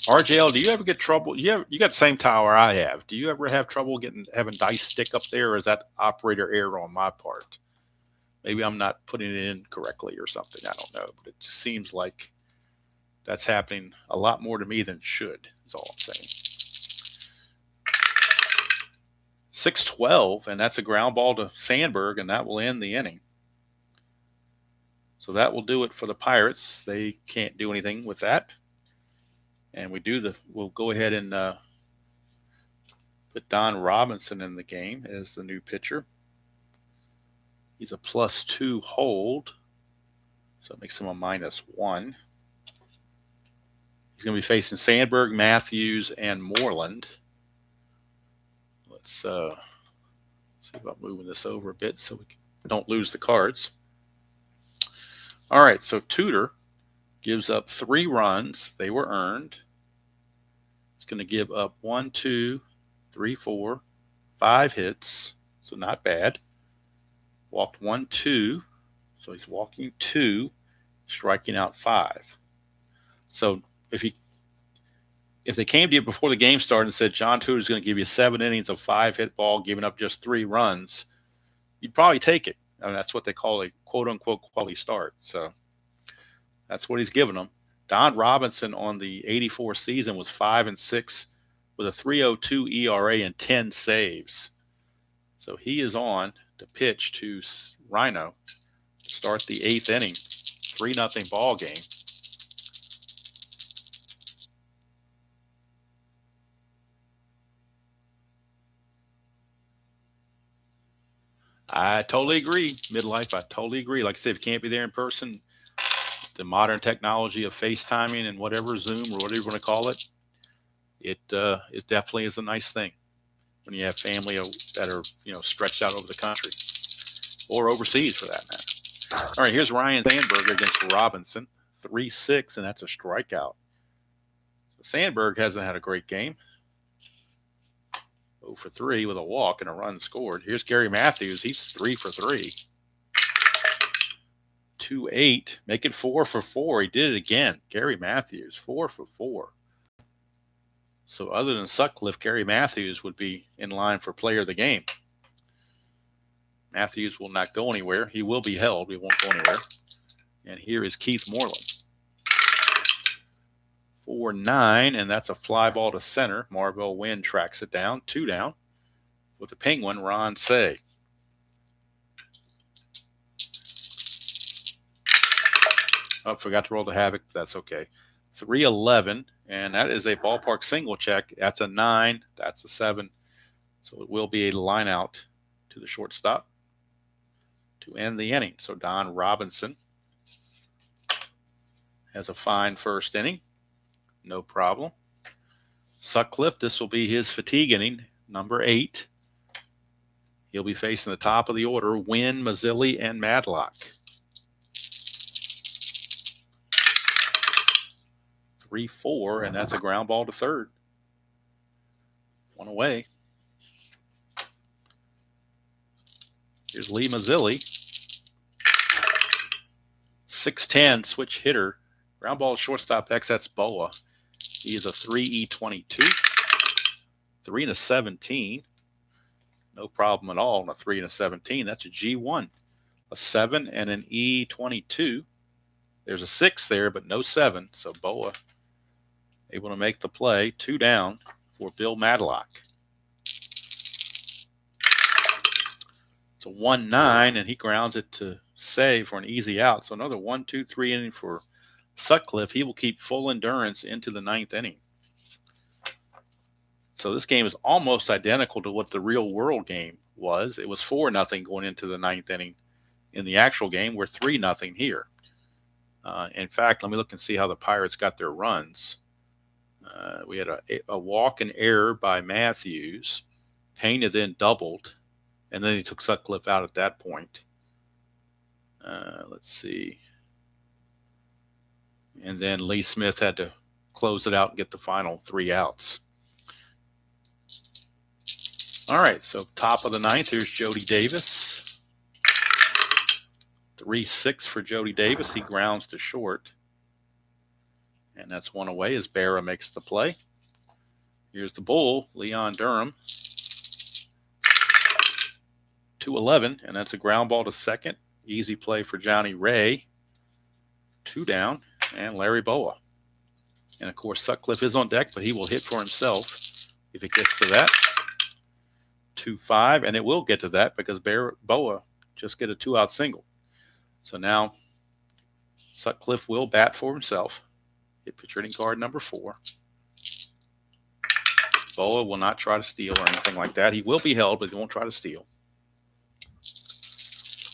RJL, do you ever get trouble? You got the same tower I have. Do you ever have trouble having dice stick up there, or is that operator error on my part? Maybe I'm not putting it in correctly or something. I don't know, but it just seems like that's happening a lot more to me than it should, is all I'm saying. 6-12, and that's a ground ball to Sandberg, and that will end the inning. So that will do it for the Pirates. They can't do anything with that. And we'll go ahead and put Don Robinson in the game as the new pitcher. He's a +2 hold, so it makes him a -1. He's going to be facing Sandberg, Matthews, and Moreland. Let's see about moving this over a bit so we don't lose the cards. All right, so Tudor gives up 3 runs. They were earned. It's going to give up 1, 2, 3, 4, 5 hits, so not bad. Walked 1, 2, so he's walking 2, striking out 5. So if they came to you before the game started and said John Tudor's going to give you 7 innings of 5-hit ball, giving up just 3 runs, you'd probably take it. I mean, that's what they call a quote-unquote quality start. So that's what he's giving them. Don Robinson on the 84 season was 5-6 with a 3.02 ERA and 10 saves. So he is on to pitch to Rhino to start the 8th inning, 3-0 ball game. I totally agree, Midlife. I totally agree. Like I said, if you can't be there in person, the modern technology of FaceTiming and whatever, Zoom or whatever you want to call it, it definitely is a nice thing when you have family that are, you know, stretched out over the country or overseas for that matter. All right, here's Ryan Sandberg against Robinson, 3-6, and that's a strikeout. So Sandberg hasn't had a great game. 0 for 3 with a walk and a run scored. Here's Gary Matthews. He's 3 for 3. 2-8. Make it 4 for 4. He did it again. Gary Matthews, 4 for 4. So other than Sutcliffe, Gary Matthews would be in line for player of the game. Matthews will not go anywhere. He will be held. He won't go anywhere. And here is Keith Moreland. 4-9, and that's a fly ball to center. Marvell Wynn tracks it down. 2 down with the Penguin, Ron Say. Oh, forgot to roll the havoc. That's okay. 3-11, and that is a ballpark single check. That's a 9. That's a 7. So it will be a line out to the shortstop to end the inning. So Don Robinson has a fine first inning. No problem. Sutcliffe, this will be his fatigue inning, number 8. He'll be facing the top of the order, Wynn, Mazzilli, and Madlock. 3-4, and that's a ground ball to third. 1 away. Here's Lee Mazzilli. 6'10", switch hitter. Ground ball to shortstop X, that's Boa. He is a 3E22. 3 and a 17. No problem at all on a 3 and a 17. That's a G1. A 7 and an E22. There's a 6 there, but no 7. So Boa able to make the play. 2 down for Bill Madlock. It's a 1-9, and he grounds it to save for an easy out. So another 1-2-3 inning for Sutcliffe. He will keep full endurance into the 9th inning. So this game is almost identical to what the real world game was. It was 4-0 going into the 9th inning. In the actual game, we're 3-0 here. In fact, let me look and see how the Pirates got their runs. We had a walk and error by Matthews. Pena then doubled, and then he took Sutcliffe out at that point. Let's see. And then Lee Smith had to close it out and get the final 3 outs. All right, so top of the 9th, here's Jody Davis. 3-6 for Jody Davis. He grounds to short. And that's 1 away as Berra makes the play. Here's the bull, Leon Durham. 2-11, and that's a ground ball to second. Easy play for Johnny Ray. 2 down. And Larry Boa. And, of course, Sutcliffe is on deck, but he will hit for himself if it gets to that. 2-5, and it will get to that because Boa just get a 2-out single. So now Sutcliffe will bat for himself. Hit pitch hitting card number 4. Boa will not try to steal or anything like that. He will be held, but he won't try to steal.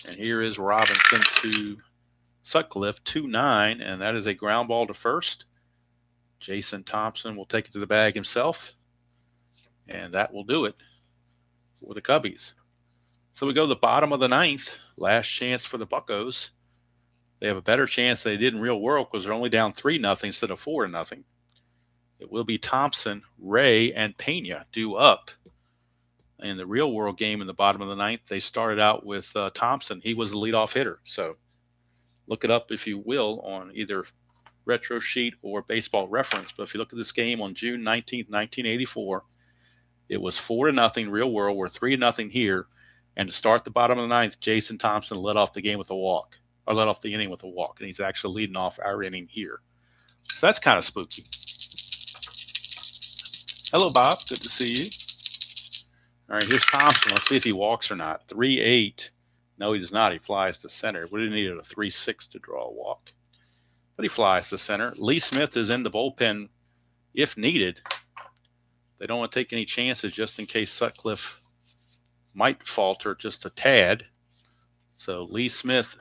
And here is Robinson to Sutcliffe, 2-9, and that is a ground ball to first. Jason Thompson will take it to the bag himself, and that will do it for the Cubbies. So we go to the bottom of the 9th, last chance for the Buccos. They have a better chance than they did in real world because they're only down 3-0 instead of 4-0. It will be Thompson, Ray, and Pena due up. In the real world game in the bottom of the 9th, they started out with Thompson. He was the leadoff hitter, so look it up, if you will, on either Retro Sheet or Baseball Reference. But if you look at this game on June 19th, 1984, it was 4-0 real world. We're 3-0 here. And to start the bottom of the 9th, Jason Thompson led off the game with a walk, or led off the inning with a walk. And he's actually leading off our inning here. So that's kind of spooky. Hello, Bob. Good to see you. All right, here's Thompson. Let's see if he walks or not. 3-8. No, he does not. He flies to center. We didn't need a 3-6 to draw a walk. But he flies to center. Lee Smith is in the bullpen if needed. They don't want to take any chances just in case Sutcliffe might falter just a tad. So Lee Smith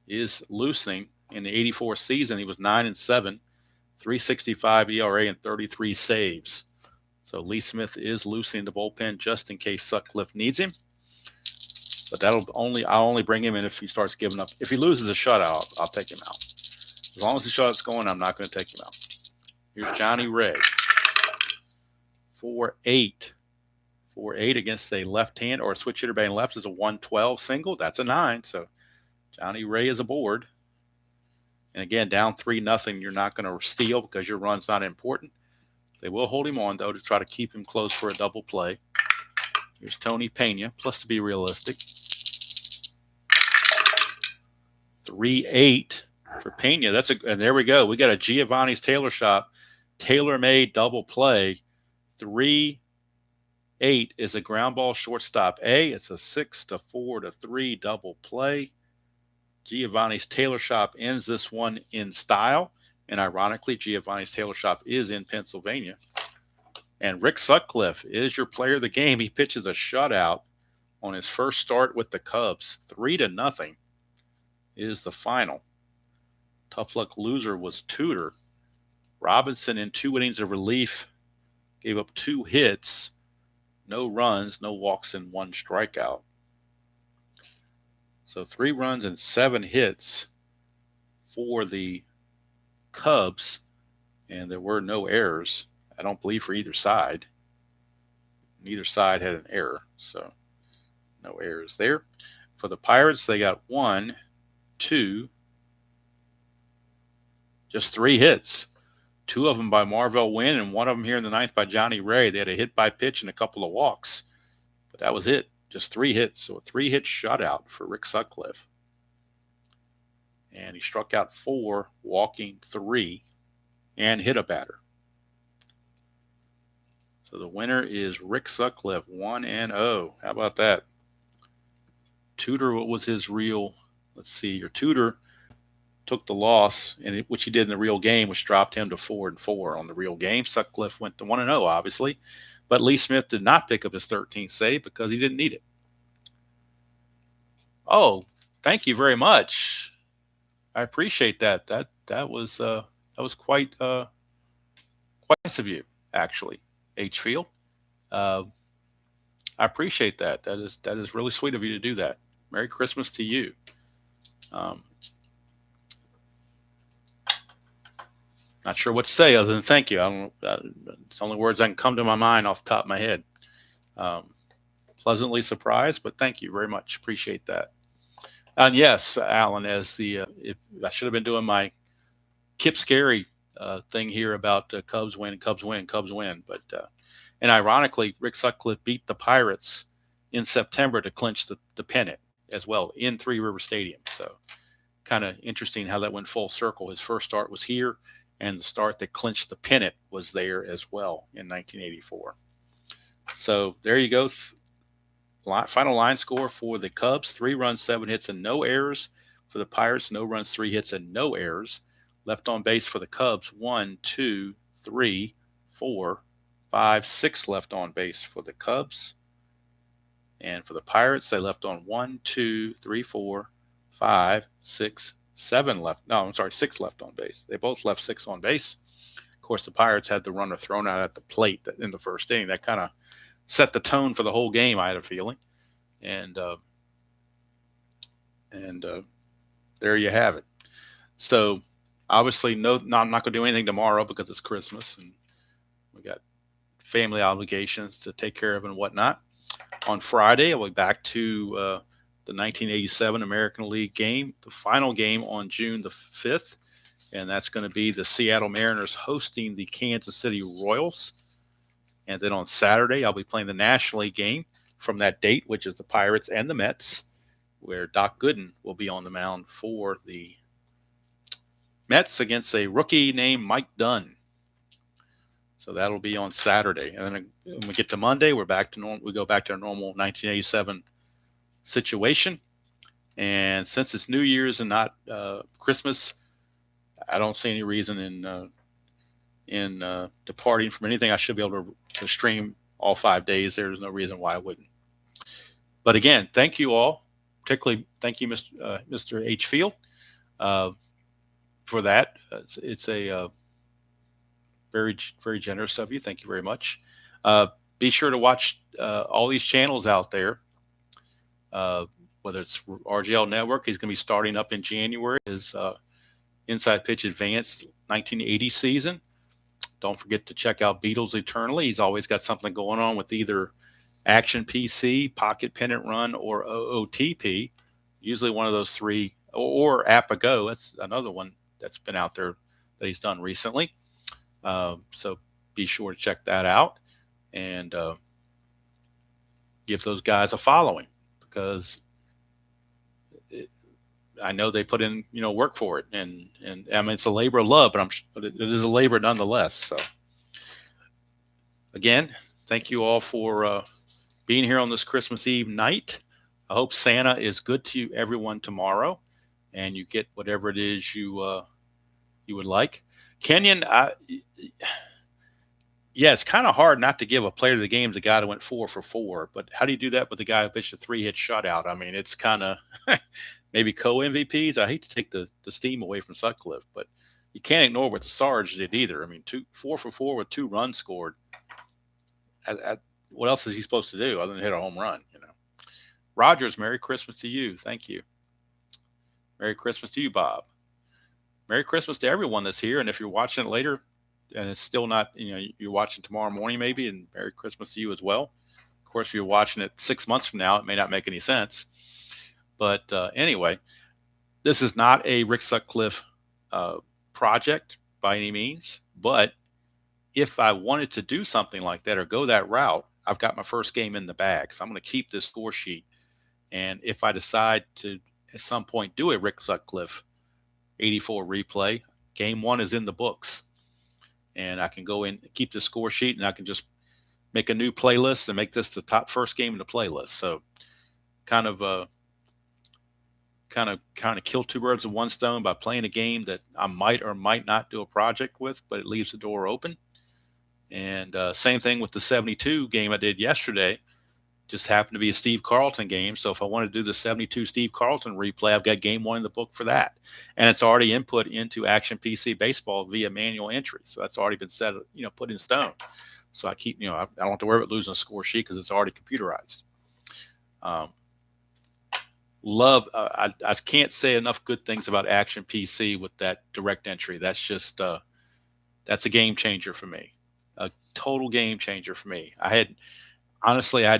is loosening. In the 84 season, he was 9-7, 3.65 ERA, and 33 saves. So Lee Smith is loosening the bullpen just in case Sutcliffe needs him. But I'll only bring him in if he starts giving up. If he loses a shutout, I'll take him out. As long as the shutout's going, I'm not going to take him out. Here's Johnny Ray. 4-8. 4-8 against a left-hand or a switch hitter batting left is a 112 single. That's a 9. So Johnny Ray is aboard. And again, down 3-0, you're not going to steal because your run's not important. They will hold him on, though, to try to keep him close for a double play. Here's Tony Pena, plus to be realistic. 3-8 for Pena. And there we go. We got a Giovanni's Tailor Shop tailor-made double play. 3-8 is a ground ball shortstop A. It's a 6-4-3 double play. Giovanni's Tailor Shop ends this one in style. And ironically, Giovanni's Tailor Shop is in Pennsylvania. And Rick Sutcliffe is your player of the game. He pitches a shutout on his first start with the Cubs. 3-0 is the final. Tough luck loser was Tudor. Robinson, in 2 innings of relief, gave up 2 hits, no runs, no walks, and 1 strikeout. So 3 runs and 7 hits for the Cubs, and there were no errors, I don't believe, for either side. Neither side had an error, so no errors there. For the Pirates, they got 1, 2, just 3 hits. 2 of them by Marvell Wynn, and 1 of them here in the 9th by Johnny Ray. They had a hit by pitch and a couple of walks, but that was it. Just 3 hits, so a 3-hit shutout for Rick Sutcliffe. And he struck out 4, walking 3, and hit a batter. So the winner is Rick Sutcliffe, 1-0. How about that? Tudor, what was his real? Let's see. Your Tudor took the loss, which he did in the real game, which dropped him to 4-4 on the real game. Sutcliffe went to 1-0, obviously. But Lee Smith did not pick up his 13th save because he didn't need it. Oh, thank you very much. I appreciate that. That was quite nice of you, actually, H. Field. I appreciate that. That is really sweet of you to do that. Merry Christmas to you. Not sure what to say other than thank you. I don't. It's the only words that can come to my mind off the top of my head. Pleasantly surprised, but thank you very much. Appreciate that. And yes, Alan, as if I should have been doing my Kip Scary thing here about Cubs win, Cubs win, Cubs win. But and ironically, Rick Sutcliffe beat the Pirates in September to clinch the pennant as well in Three River Stadium. So kind of interesting how that went full circle. His first start was here, and the start that clinched the pennant was there as well in 1984. So there you go. Final line score for the Cubs: 3 runs, 7 hits, and no errors. For the Pirates, no runs, 3 hits, and no errors. Left on base for the Cubs: 1, 2, 3, 4, 5, 6 left on base for the Cubs. And for the Pirates, they left on 1, 2, 3, 4, 5, 6, 7 left. No, I'm sorry, 6 left on base. They both left 6 on base. Of course, the Pirates had the runner thrown out at the plate in the first inning. That kind of set the tone for the whole game, I had a feeling. And there you have it. So obviously, I'm not going to do anything tomorrow because it's Christmas and we got family obligations to take care of and whatnot. On Friday, I'll be back to the 1987 American League game, the final game on June the 5th. And that's going to be the Seattle Mariners hosting the Kansas City Royals. And then on Saturday, I'll be playing the National League game from that date, which is the Pirates and the Mets, where Doc Gooden will be on the mound for the Mets against a rookie named Mike Dunn. So that'll be on Saturday. And then when we get to Monday, we go back to our normal 1987 situation. And since it's New Year's and not Christmas, I don't see any reason in departing from anything. I should be able to stream all 5 days. There's no reason why I wouldn't. But again, thank you all. Particularly, thank you, Mr. H. Field. for that. It's a very, very generous of you. Thank you very much. Uh, be sure to watch all these channels out there. Uh, whether it's RGL Network, he's going to be starting up in January. His Inside Pitch Advanced 1980 season. Don't forget to check out Beatles Eternally. He's always got something going on with either Action PC, Pocket Pennant Run, or OOTP. Usually one of those three, or Apago. That's another one that's been out there that he's done recently. So be sure to check that out and give those guys a following, because I know they put in work for it, and I mean it's a labor of love, but it is a labor nonetheless. So again, thank you all for being here on this Christmas Eve night. I hope Santa is good to everyone tomorrow, and you get whatever it is you would like. Kenyon, yeah, it's kind of hard not to give a player of the game to the guy that went 4 for 4. But how do you do that with the guy who pitched a 3-hit shutout? I mean, it's kind of maybe co-MVPs. I hate to take the steam away from Sutcliffe, but you can't ignore what the Sarge did either. I mean, 4 for 4 with 2 runs scored. What else is he supposed to do other than hit a home run? Rogers, Merry Christmas to you. Thank you. Merry Christmas to you, Bob. Merry Christmas to everyone that's here. And if you're watching it later and it's still not, you're watching tomorrow morning maybe, and Merry Christmas to you as well. Of course, if you're watching it 6 months from now, it may not make any sense. But anyway, this is not a Rick Sutcliffe project by any means. But if I wanted to do something like that or go that route, I've got my first game in the bag. So I'm going to keep this score sheet. And if I decide to at some point do a Rick Sutcliffe 84 replay, game 1 is in the books. And I can go in, keep the score sheet, and I can just make a new playlist and make this the top first game in the playlist. So kind of kill 2 birds with 1 stone by playing a game that I might or might not do a project with, but it leaves the door open. And same thing with the 72 game I did yesterday. Just happened to be a Steve Carlton game. So if I want to do the 72 Steve Carlton replay, I've got game 1 in the book for that. And it's already input into Action PC Baseball via manual entry. So that's already been set, put in stone. So I keep, I don't have to worry about losing a score sheet because it's already computerized. I can't say enough good things about Action PC with that direct entry. That's just, that's a game changer for me. A total game changer for me. I had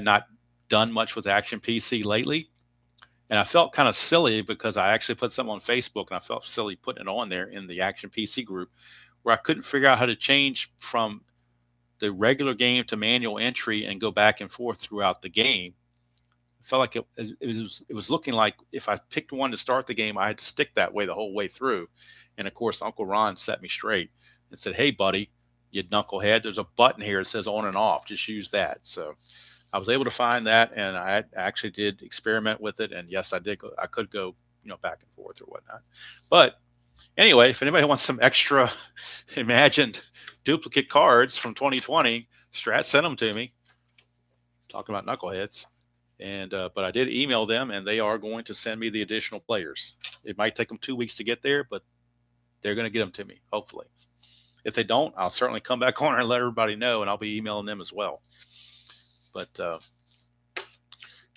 not done much with Action PC lately, and I felt kind of silly because I actually put something on Facebook, and I felt silly putting it on there in the Action PC group, where I couldn't figure out how to change from the regular game to manual entry and go back and forth throughout the game. I felt like it was looking like if I picked one to start the game, I had to stick that way the whole way through. And of course, Uncle Ron set me straight and said, "Hey, buddy, you knucklehead, there's a button here that says on and off. Just use that." So I was able to find that, and I actually did experiment with it. And yes, I did. I could go, back and forth or whatnot. But anyway, if anybody wants some extra imagined duplicate cards from 2020, Strat sent them to me. Talking about knuckleheads, and but I did email them, and they are going to send me the additional players. It might take them 2 weeks to get there, but they're going to get them to me, hopefully. If they don't, I'll certainly come back on and let everybody know, and I'll be emailing them as well. But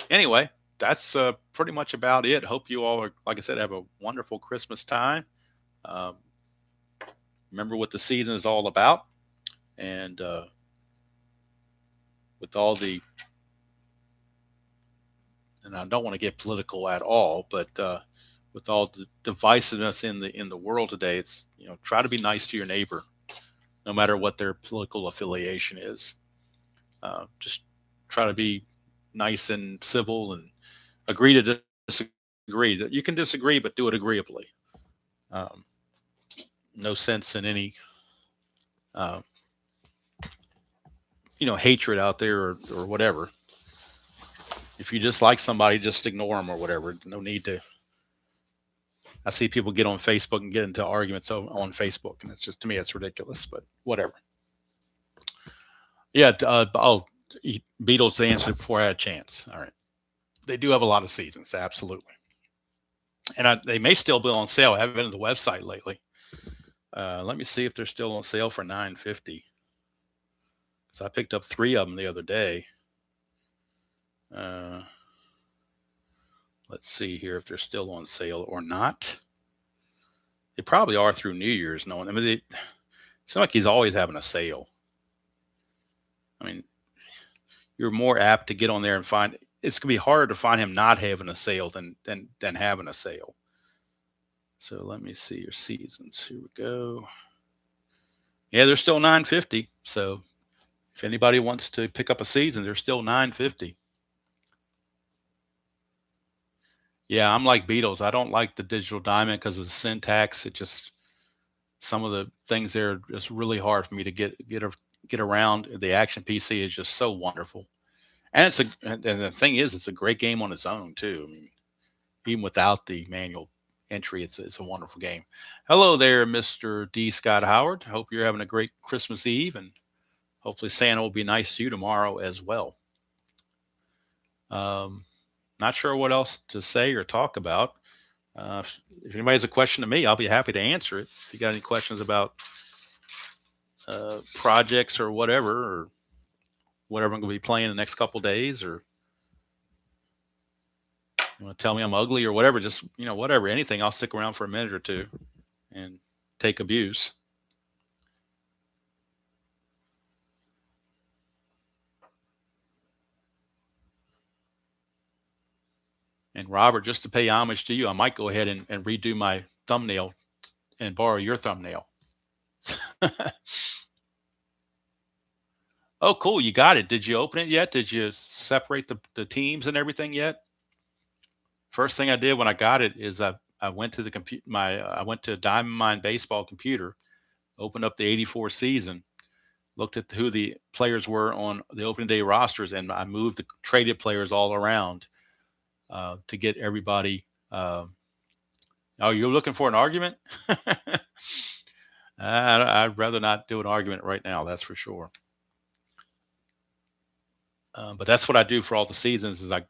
anyway, that's pretty much about it. Hope you all, like I said, have a wonderful Christmas time. Remember what the season is all about. And with all the, and I don't want to get political at all, but with all the divisiveness in the world today, it's, try to be nice to your neighbor, no matter what their political affiliation is. Just try to be nice and civil and agree to disagree. You can disagree, but do it agreeably. No sense in any, hatred out there or whatever. If you dislike somebody, just ignore them or whatever. No need to. I see people get on Facebook and get into arguments on Facebook, and it's just, to me, it's ridiculous, but whatever. Yeah. Beatles, the answer before I had a chance. All right. They do have a lot of seasons. Absolutely. And they may still be on sale. I haven't been to the website lately. Let me see if they're still on sale for $9.50. So I picked up 3 of them the other day. Let's see here if they're still on sale or not. They probably are through New Year's. No one. I mean, it seems like he's always having a sale. I mean, you're more apt to get on there and find. It's gonna be harder to find him not having a sale than having a sale. So let me see your seasons. Here we go. Yeah, they're still $9.50. So if anybody wants to pick up a season, they're still $9.50. Yeah, I'm like Beatles. I don't like the digital diamond because of the syntax. It just some of the things there are just really hard for me to get around. The Action PC is just so wonderful, and the thing is, it's a great game on its own too. I mean, even without the manual entry, it's a wonderful game. Hello there, Mr. D. Scott Howard. Hope you're having a great Christmas Eve, and hopefully Santa will be nice to you tomorrow as well. Not sure what else to say or talk about. If anybody has a question to me, I'll be happy to answer it. If you got any questions about projects or whatever I'm going to be playing the next couple days, or you want to tell me I'm ugly or whatever, just whatever, anything. I'll stick around for a minute or two and take abuse. And Robert, just to pay homage to you, I might go ahead and redo my thumbnail and borrow your thumbnail. Oh, cool. You got it. Did you open it yet? Did you separate the teams and everything yet? First thing I did when I got it is I went to the I went to Diamond Mine Baseball computer, opened up the 84 season, looked at who the players were on the opening day rosters, and I moved the traded players all around to get everybody. Oh, you're looking for an argument? I'd rather not do an argument right now. That's for sure. But that's what I do for all the seasons. I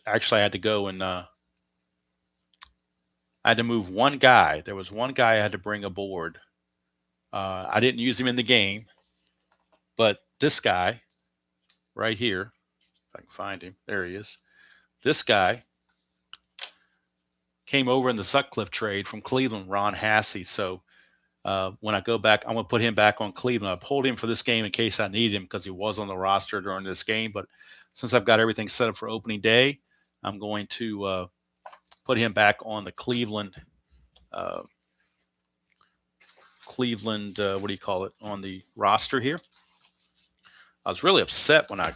actually had to go and I had to move one guy. There was one guy I had to bring aboard. I didn't use him in the game, but this guy right here, if I can find him, there he is. This guy came over in the Sutcliffe trade from Cleveland, Ron Hassey. So when I go back, I'm going to put him back on Cleveland. I pulled him for this game in case I need him because he was on the roster during this game. But since I've got everything set up for opening day, I'm going to put him back on the Cleveland, what do you call it, on the roster here. I was really upset when I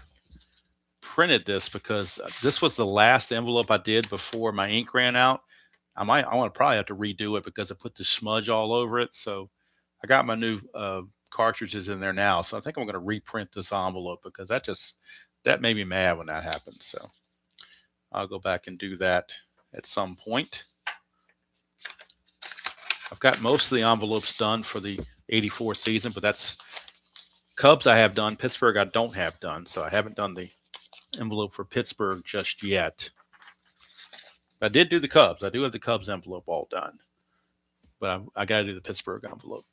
printed this because this was the last envelope I did before my ink ran out. I want to probably have to redo it because I put the smudge all over it. So I got my new cartridges in there now. So I think I'm going to reprint this envelope because that made me mad when that happened. So I'll go back and do that at some point. I've got most of the envelopes done for the 84 season, but that's Cubs I have done. Pittsburgh I don't have done. So I haven't done the envelope for Pittsburgh just yet. I did do the Cubs. I do have the Cubs envelope all done, but I got to do the Pittsburgh envelope.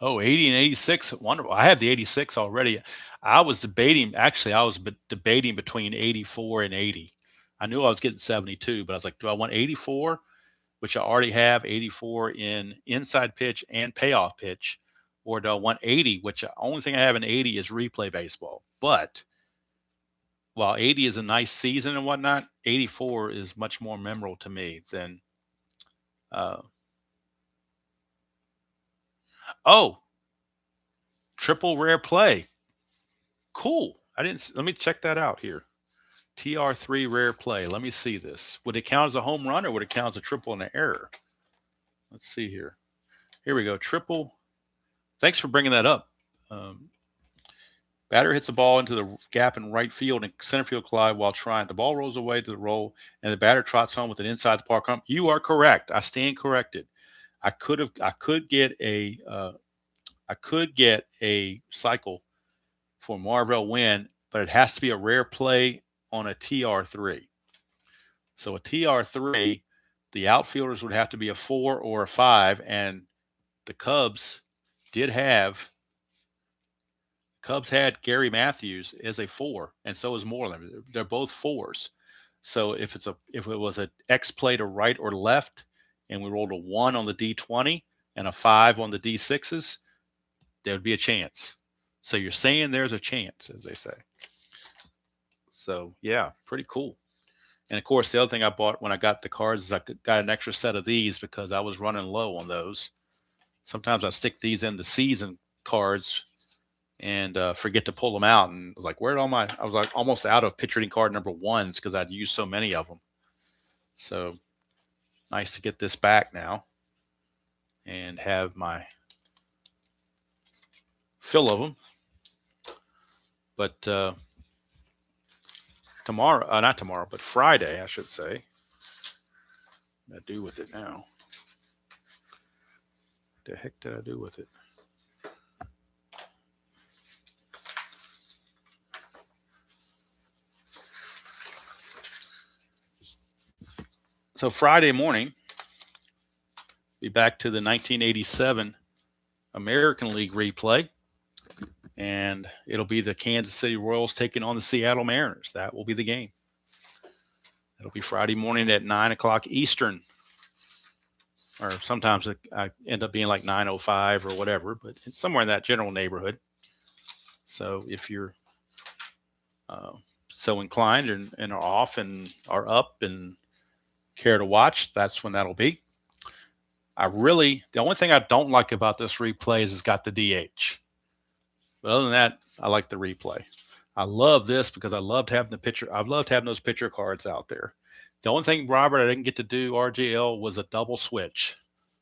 Oh, 80 and 86. Wonderful. I have the 86 already. I was debating between 84 and 80. I knew I was getting 72, but I was like, do I want 84? Which I already have 84 in inside pitch and payoff pitch, or do I want 80, which the only thing I have in 80 is replay baseball. But while 80 is a nice season and whatnot, 84 is much more memorable to me than. Triple rare play. Cool. Let me check that out here. TR3 rare play. Let me see this. Would it count as a home run or would it count as a triple and an error? Let's see here. Here we go. Triple. Thanks for bringing that up. Batter hits a ball into the gap in right field and center field collide while trying. The ball rolls away to the roll and the batter trots home with an inside the park home. You are correct. I stand corrected. I could get a cycle for Marvell win, but it has to be a rare play on a TR3. So a TR3, the outfielders would have to be a 4 or a 5, and the Cubs had Gary Matthews as a 4, and so is Moreland. They're both 4s. So if it was an X play to right or left, and we rolled a 1 on the D20 and a 5 on the D6s, there would be a chance. So you're saying there's a chance, as they say. So yeah, pretty cool. And of course, the other thing I bought when I got the cards is I got an extra set of these because I was running low on those. Sometimes I stick these in the season cards and forget to pull them out. And I was like, I was like almost out of pitcher hitting card number 1s because I'd used so many of them. So nice to get this back now and have my fill of them. But Friday, I should say. What did I do with it now? What the heck did I do with it? So Friday morning, be back to the 1987 American League replay, and it'll be the Kansas City Royals taking on the Seattle Mariners. That will be the game. It'll be Friday morning at 9 o'clock Eastern, or sometimes I end up being like 9:05 or whatever, but it's somewhere in that general neighborhood. So if you're so inclined and are off and are up and care to watch, that's when that'll be. The only thing I don't like about this replay is it's got the DH. But other than that, I like the replay. I love this because I loved having those pitcher cards out there. The only thing, Robert, I didn't get to do RGL was a double switch.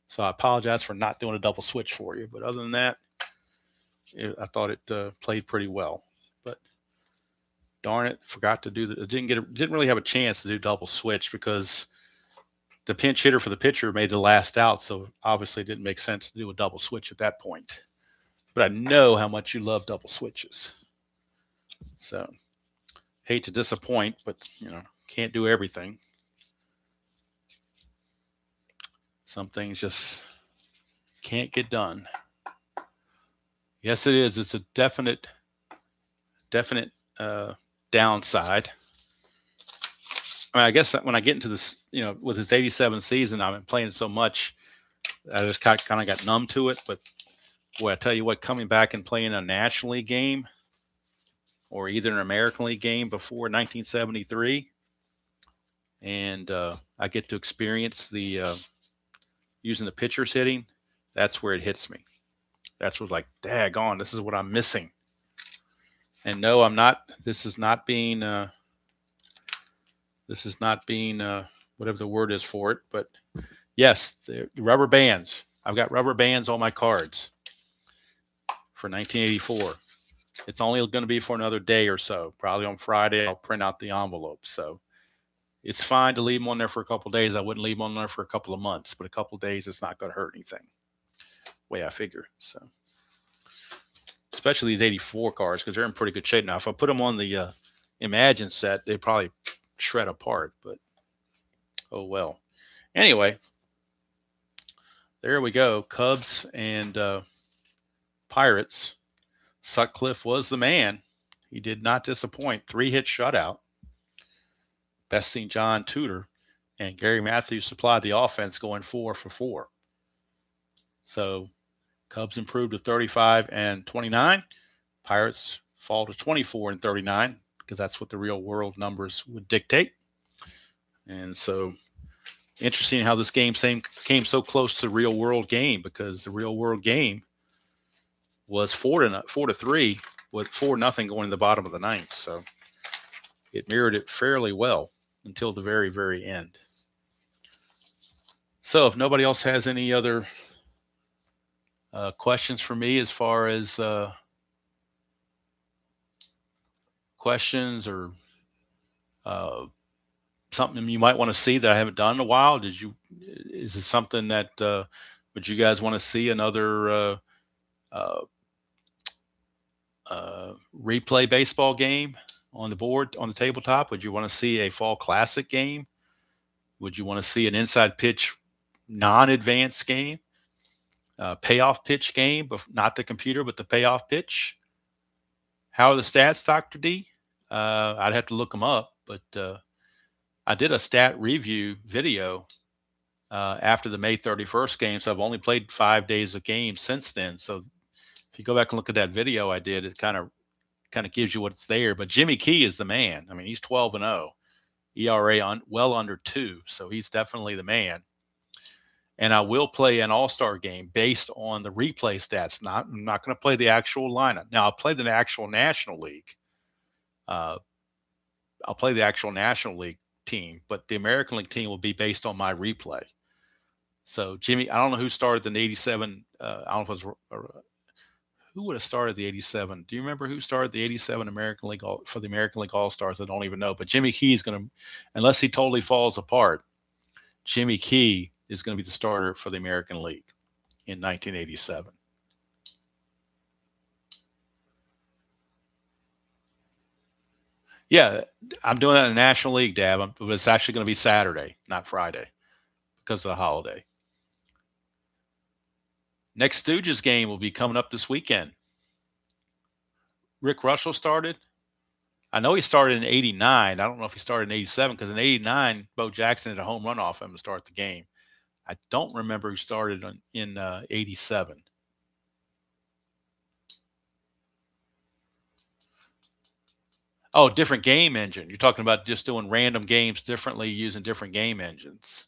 So I apologize for not doing a double switch for you. But other than that, I thought it played pretty well. But darn it, forgot to do that. Didn't really have a chance to do double switch because the pinch hitter for the pitcher made the last out, so obviously it didn't make sense to do a double switch at that point. But I know how much you love double switches. So, hate to disappoint, but, can't do everything. Some things just can't get done. Yes, it is. It's a definite downside. I mean, I guess when I get into this, with his 87 season, I've been playing so much, I just kind of got numb to it. But boy, I tell you what, coming back and playing a National League game or either an American League game before 1973, and I get to experience the using the pitchers hitting, that's where it hits me. That's what's like, daggone, this is what I'm missing. And no, I'm not. This is not being whatever the word is for it, but yes, the rubber bands. I've got rubber bands on my cards for 1984. It's only going to be for another day or so. Probably on Friday, I'll print out the envelope. So it's fine to leave them on there for a couple of days. I wouldn't leave them on there for a couple of months, but a couple of days, it's not going to hurt anything. Way I figure. So, especially these 84 cards because they're in pretty good shape now. If I put them on the Imagine set, they'd probably shred apart, but oh well. Anyway, there we go. Cubs and Pirates. Sutcliffe was the man. He did not disappoint. 3-hit shutout. Besting John Tudor, and Gary Matthews supplied the offense going 4 for 4. So Cubs improved to 35 and 29. Pirates fall to 24 and 39 because that's what the real world numbers would dictate. And so interesting how this game came so close to the real world game because the real world game was 4-3 with 4-0 going to the bottom of the ninth. So it mirrored it fairly well until the very, very end. So if nobody else has any other questions for me as far as questions or something you might want to see that I haven't done in a while, is it something that would you guys want to see another replay baseball game on the board on the tabletop? Would you want to see a fall classic game? Would you want to see an inside pitch non-advanced game? Payoff pitch game, but not the computer, but the payoff pitch? How are the stats, Dr. D? I'd have to look them up, but I did a stat review video after the May 31st game, so I've only played 5 days of games since then. So if you go back and look at that video I did, it kind of gives you what's there. But Jimmy Key is the man. I mean, he's 12-0, ERA well under 2, so he's definitely the man. And I will play an all-star game based on the replay stats. I'm not going to play the actual lineup. Now, I'll play the actual National League. I'll play the actual National League team, but the American League team will be based on my replay. So, Jimmy, I don't know who started the 87. I don't know if it was who would have started the 87. Do you remember who started the 87 American League for the American League All-Stars? I don't even know. But Jimmy Key is going to, unless he totally falls apart, Jimmy Key is going to be the starter for the American League in 1987. Yeah, I'm doing that in the National League, Dab, but it's actually going to be Saturday, not Friday, because of the holiday. Next Stooges game will be coming up this weekend. Rick Russell started. I know he started in 89. I don't know if he started in 87, because in 89, Bo Jackson had a home run off him to start the game. I don't remember who started in 87. Oh, different game engine. You're talking about just doing random games differently using different game engines.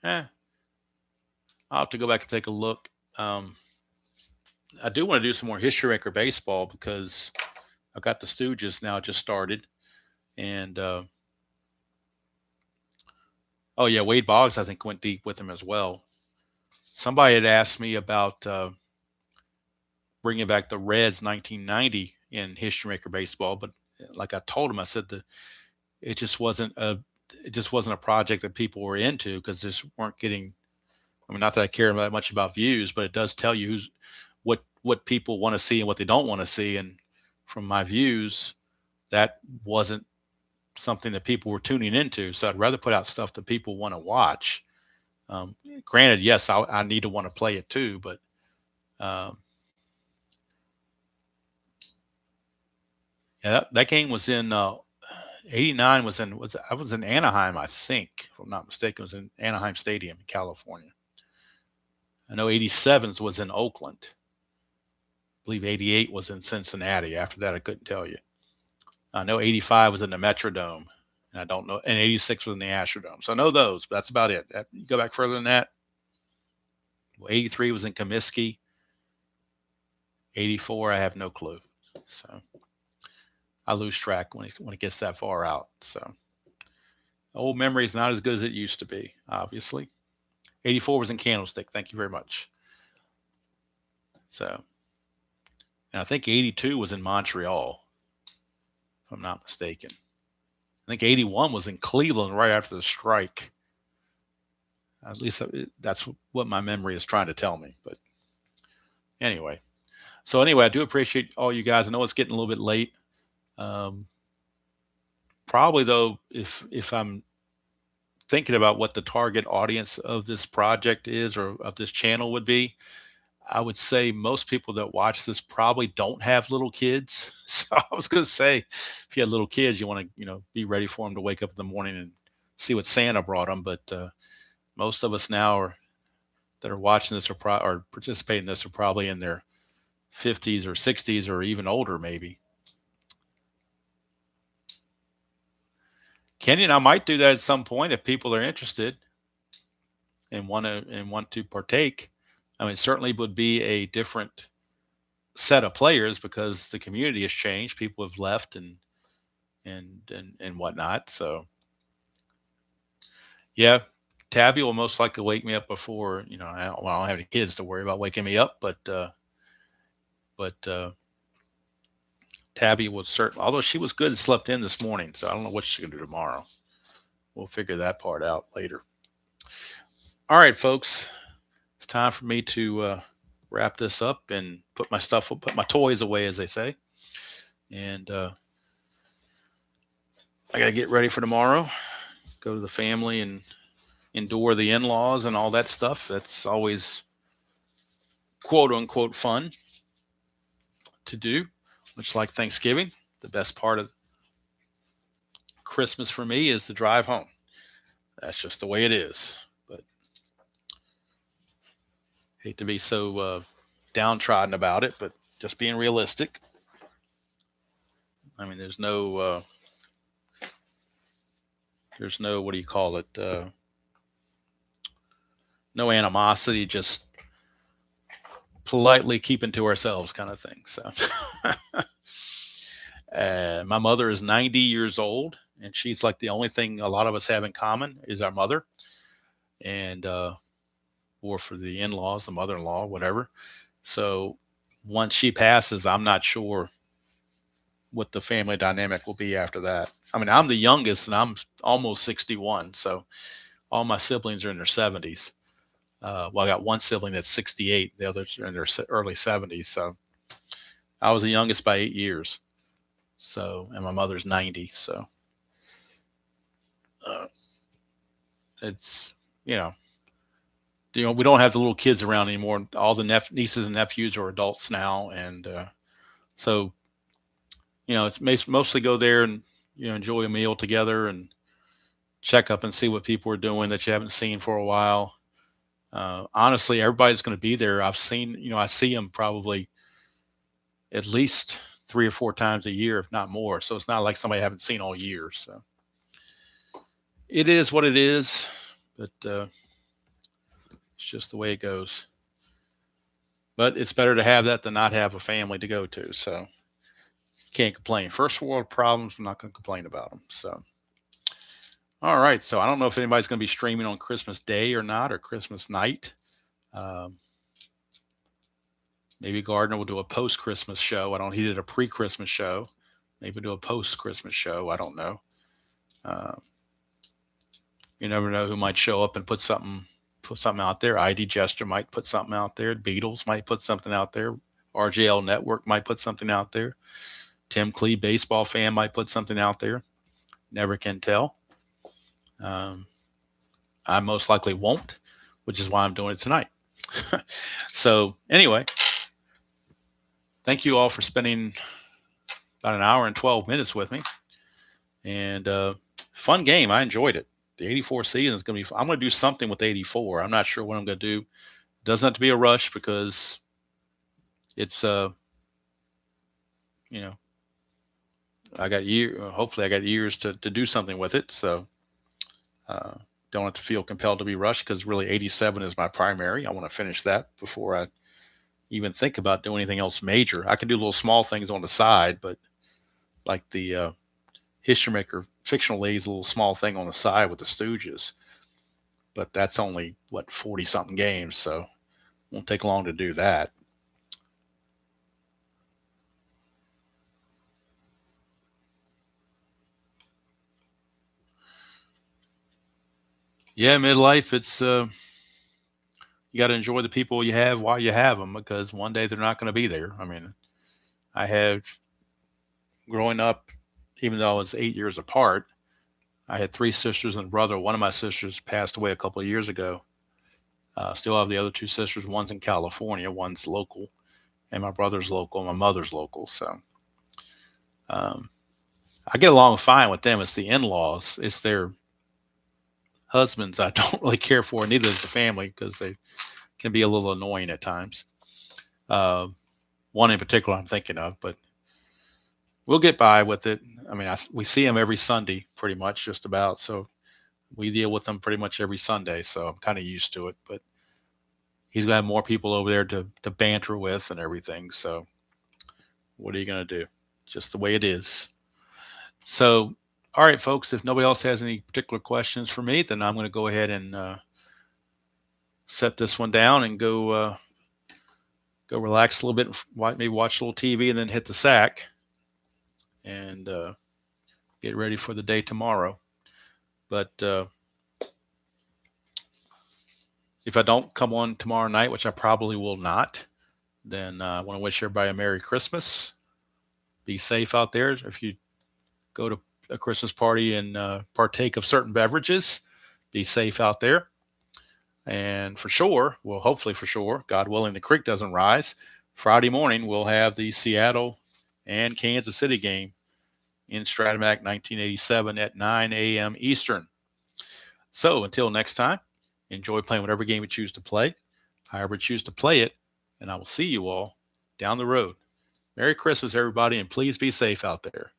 I'll have to go back and take a look. I do want to do some more History Maker baseball, because I've got the Stooges now just started. And, oh, yeah, Wade Boggs, I think, went deep with him as well. Somebody had asked me about bringing back the Reds 1990 in History Maker baseball, but like I told him, I said it just wasn't a project that people were into, because just weren't getting. I mean, not that I care that much about views, but it does tell you what people want to see and what they don't want to see. And from my views, that wasn't something that people were tuning into. So I'd rather put out stuff that people want to watch. Granted, yes, I need to want to play it too, but yeah, that game was in 89. I was in Anaheim, I think, if I'm not mistaken. It was in Anaheim Stadium in California. I know 87 was in Oakland. I believe 88 was in Cincinnati. After that, I couldn't tell you. I know 85 was in the Metrodome, and I don't know. And 86 was in the Astrodome. So I know those, but that's about it. You go back further than that. Well, 83 was in Comiskey. 84, I have no clue. So I lose track when it gets that far out. So old memory is not as good as it used to be, obviously. 84 was in Candlestick. Thank you very much. So, and I think 82 was in Montreal, if I'm not mistaken. I think 81 was in Cleveland right after the strike. At least that's what my memory is trying to tell me. But anyway, I do appreciate all you guys. I know it's getting a little bit late. Probably though, if I'm thinking about what the target audience of this project is, or of this channel would be, I would say most people that watch this probably don't have little kids. So I was going to say, if you had little kids, you want to, be ready for them to wake up in the morning and see what Santa brought them. But most of us now that are watching this or participating in this are probably in their 50s or 60s or even older, maybe. Kenny and I might do that at some point if people are interested and want to partake. I mean, it certainly would be a different set of players, because the community has changed. People have left and whatnot. So yeah, Tabby will most likely wake me up before, I don't have any kids to worry about waking me up, but Tabby was certainly, although she was good and slept in this morning, so I don't know what she's going to do tomorrow. We'll figure that part out later. All right, folks. time for me to wrap this up and put my toys away, as they say. And I got to get ready for tomorrow. Go to the family and endure the in-laws and all that stuff. That's always quote unquote fun to do, much like Thanksgiving. The best part of Christmas for me is the drive home. That's just the way it is. But hate to be so downtrodden about it, but just being realistic. I mean, there's no what do you call it? No animosity, just politely keeping to ourselves, kind of thing. So, my mother is 90 years old, and she's like the only thing a lot of us have in common is our mother, and or for the in-laws, the mother-in-law, whatever. So, once she passes, I'm not sure what the family dynamic will be after that. I mean, I'm the youngest, and I'm almost 61, so all my siblings are in their 70s. Well, I got one sibling that's 68, the others are in their early 70s. So I was the youngest by 8 years. So, and my mother's 90. So uh, it's, you know, we don't have the little kids around anymore. All the nieces and nephews are adults now. And so, it's mostly go there and, enjoy a meal together and check up and see what people are doing that you haven't seen for a while. Honestly, everybody's going to be there. I see them probably at least 3 or 4 times a year, if not more. So it's not like somebody I haven't seen all year. So it is what it is, but it's just the way it goes. But it's better to have that than not have a family to go to. So can't complain. First world problems, I'm not going to complain about them. So, all right. So I don't know if anybody's going to be streaming on Christmas Day or not, or Christmas night. Maybe Gardner will do a post-Christmas show. He did a pre-Christmas show. Maybe do a post-Christmas show. I don't know. You never know who might show up and put something out there. ID Gesture might put something out there. Beatles might put something out there. RJL Network might put something out there. Tim Clee, baseball fan, might put something out there. Never can tell. I most likely won't, which is why I'm doing it tonight. So anyway, thank you all for spending about an hour and 12 minutes with me. And fun game. I enjoyed it. The 84 season is going to be fun. I'm going to do something with 84. I'm not sure what I'm going to do. Doesn't have to be a rush because it's, hopefully I got years to do something with it. So don't have to feel compelled to be rushed because really 87 is my primary. I want to finish that before I even think about doing anything else major. I can do little small things on the side, but like the History Maker Fictional League's a little small thing on the side with the Stooges. But that's only, 40-something games, so it won't take long to do that. Yeah, midlife, it's you got to enjoy the people you have while you have them because one day they're not going to be there. I mean, I had, growing up, even though I was 8 years apart, I had 3 sisters and a brother. One of my sisters passed away a couple of years ago. Still have the other 2 sisters. One's in California, one's local, and my brother's local, and my mother's local. So I get along fine with them. It's the in-laws. It's their husbands I don't really care for, neither is the family because they can be a little annoying at times. One in particular I'm thinking of, but we'll get by with it. I mean, we see them every Sunday pretty much, just about. So we deal with them pretty much every Sunday. So I'm kind of used to it. But he's going to have more people over there to banter with and everything. So what are you going to do? Just the way it is. So, all right, folks, if nobody else has any particular questions for me, then I'm going to go ahead and set this one down and go relax a little bit, maybe watch a little TV and then hit the sack and get ready for the day tomorrow. But If I don't come on tomorrow night, which I probably will not, then I want to wish everybody a Merry Christmas. Be safe out there. If you go to a Christmas party and partake of certain beverages, be safe out there. And for sure, well, hopefully for sure, God willing, the creek doesn't rise. Friday morning, we'll have the Seattle and Kansas City game in Strat-O-Matic 1987 at 9 a.m. Eastern. So until next time, enjoy playing whatever game you choose to play, however you choose to play it, and I will see you all down the road. Merry Christmas, everybody, and please be safe out there.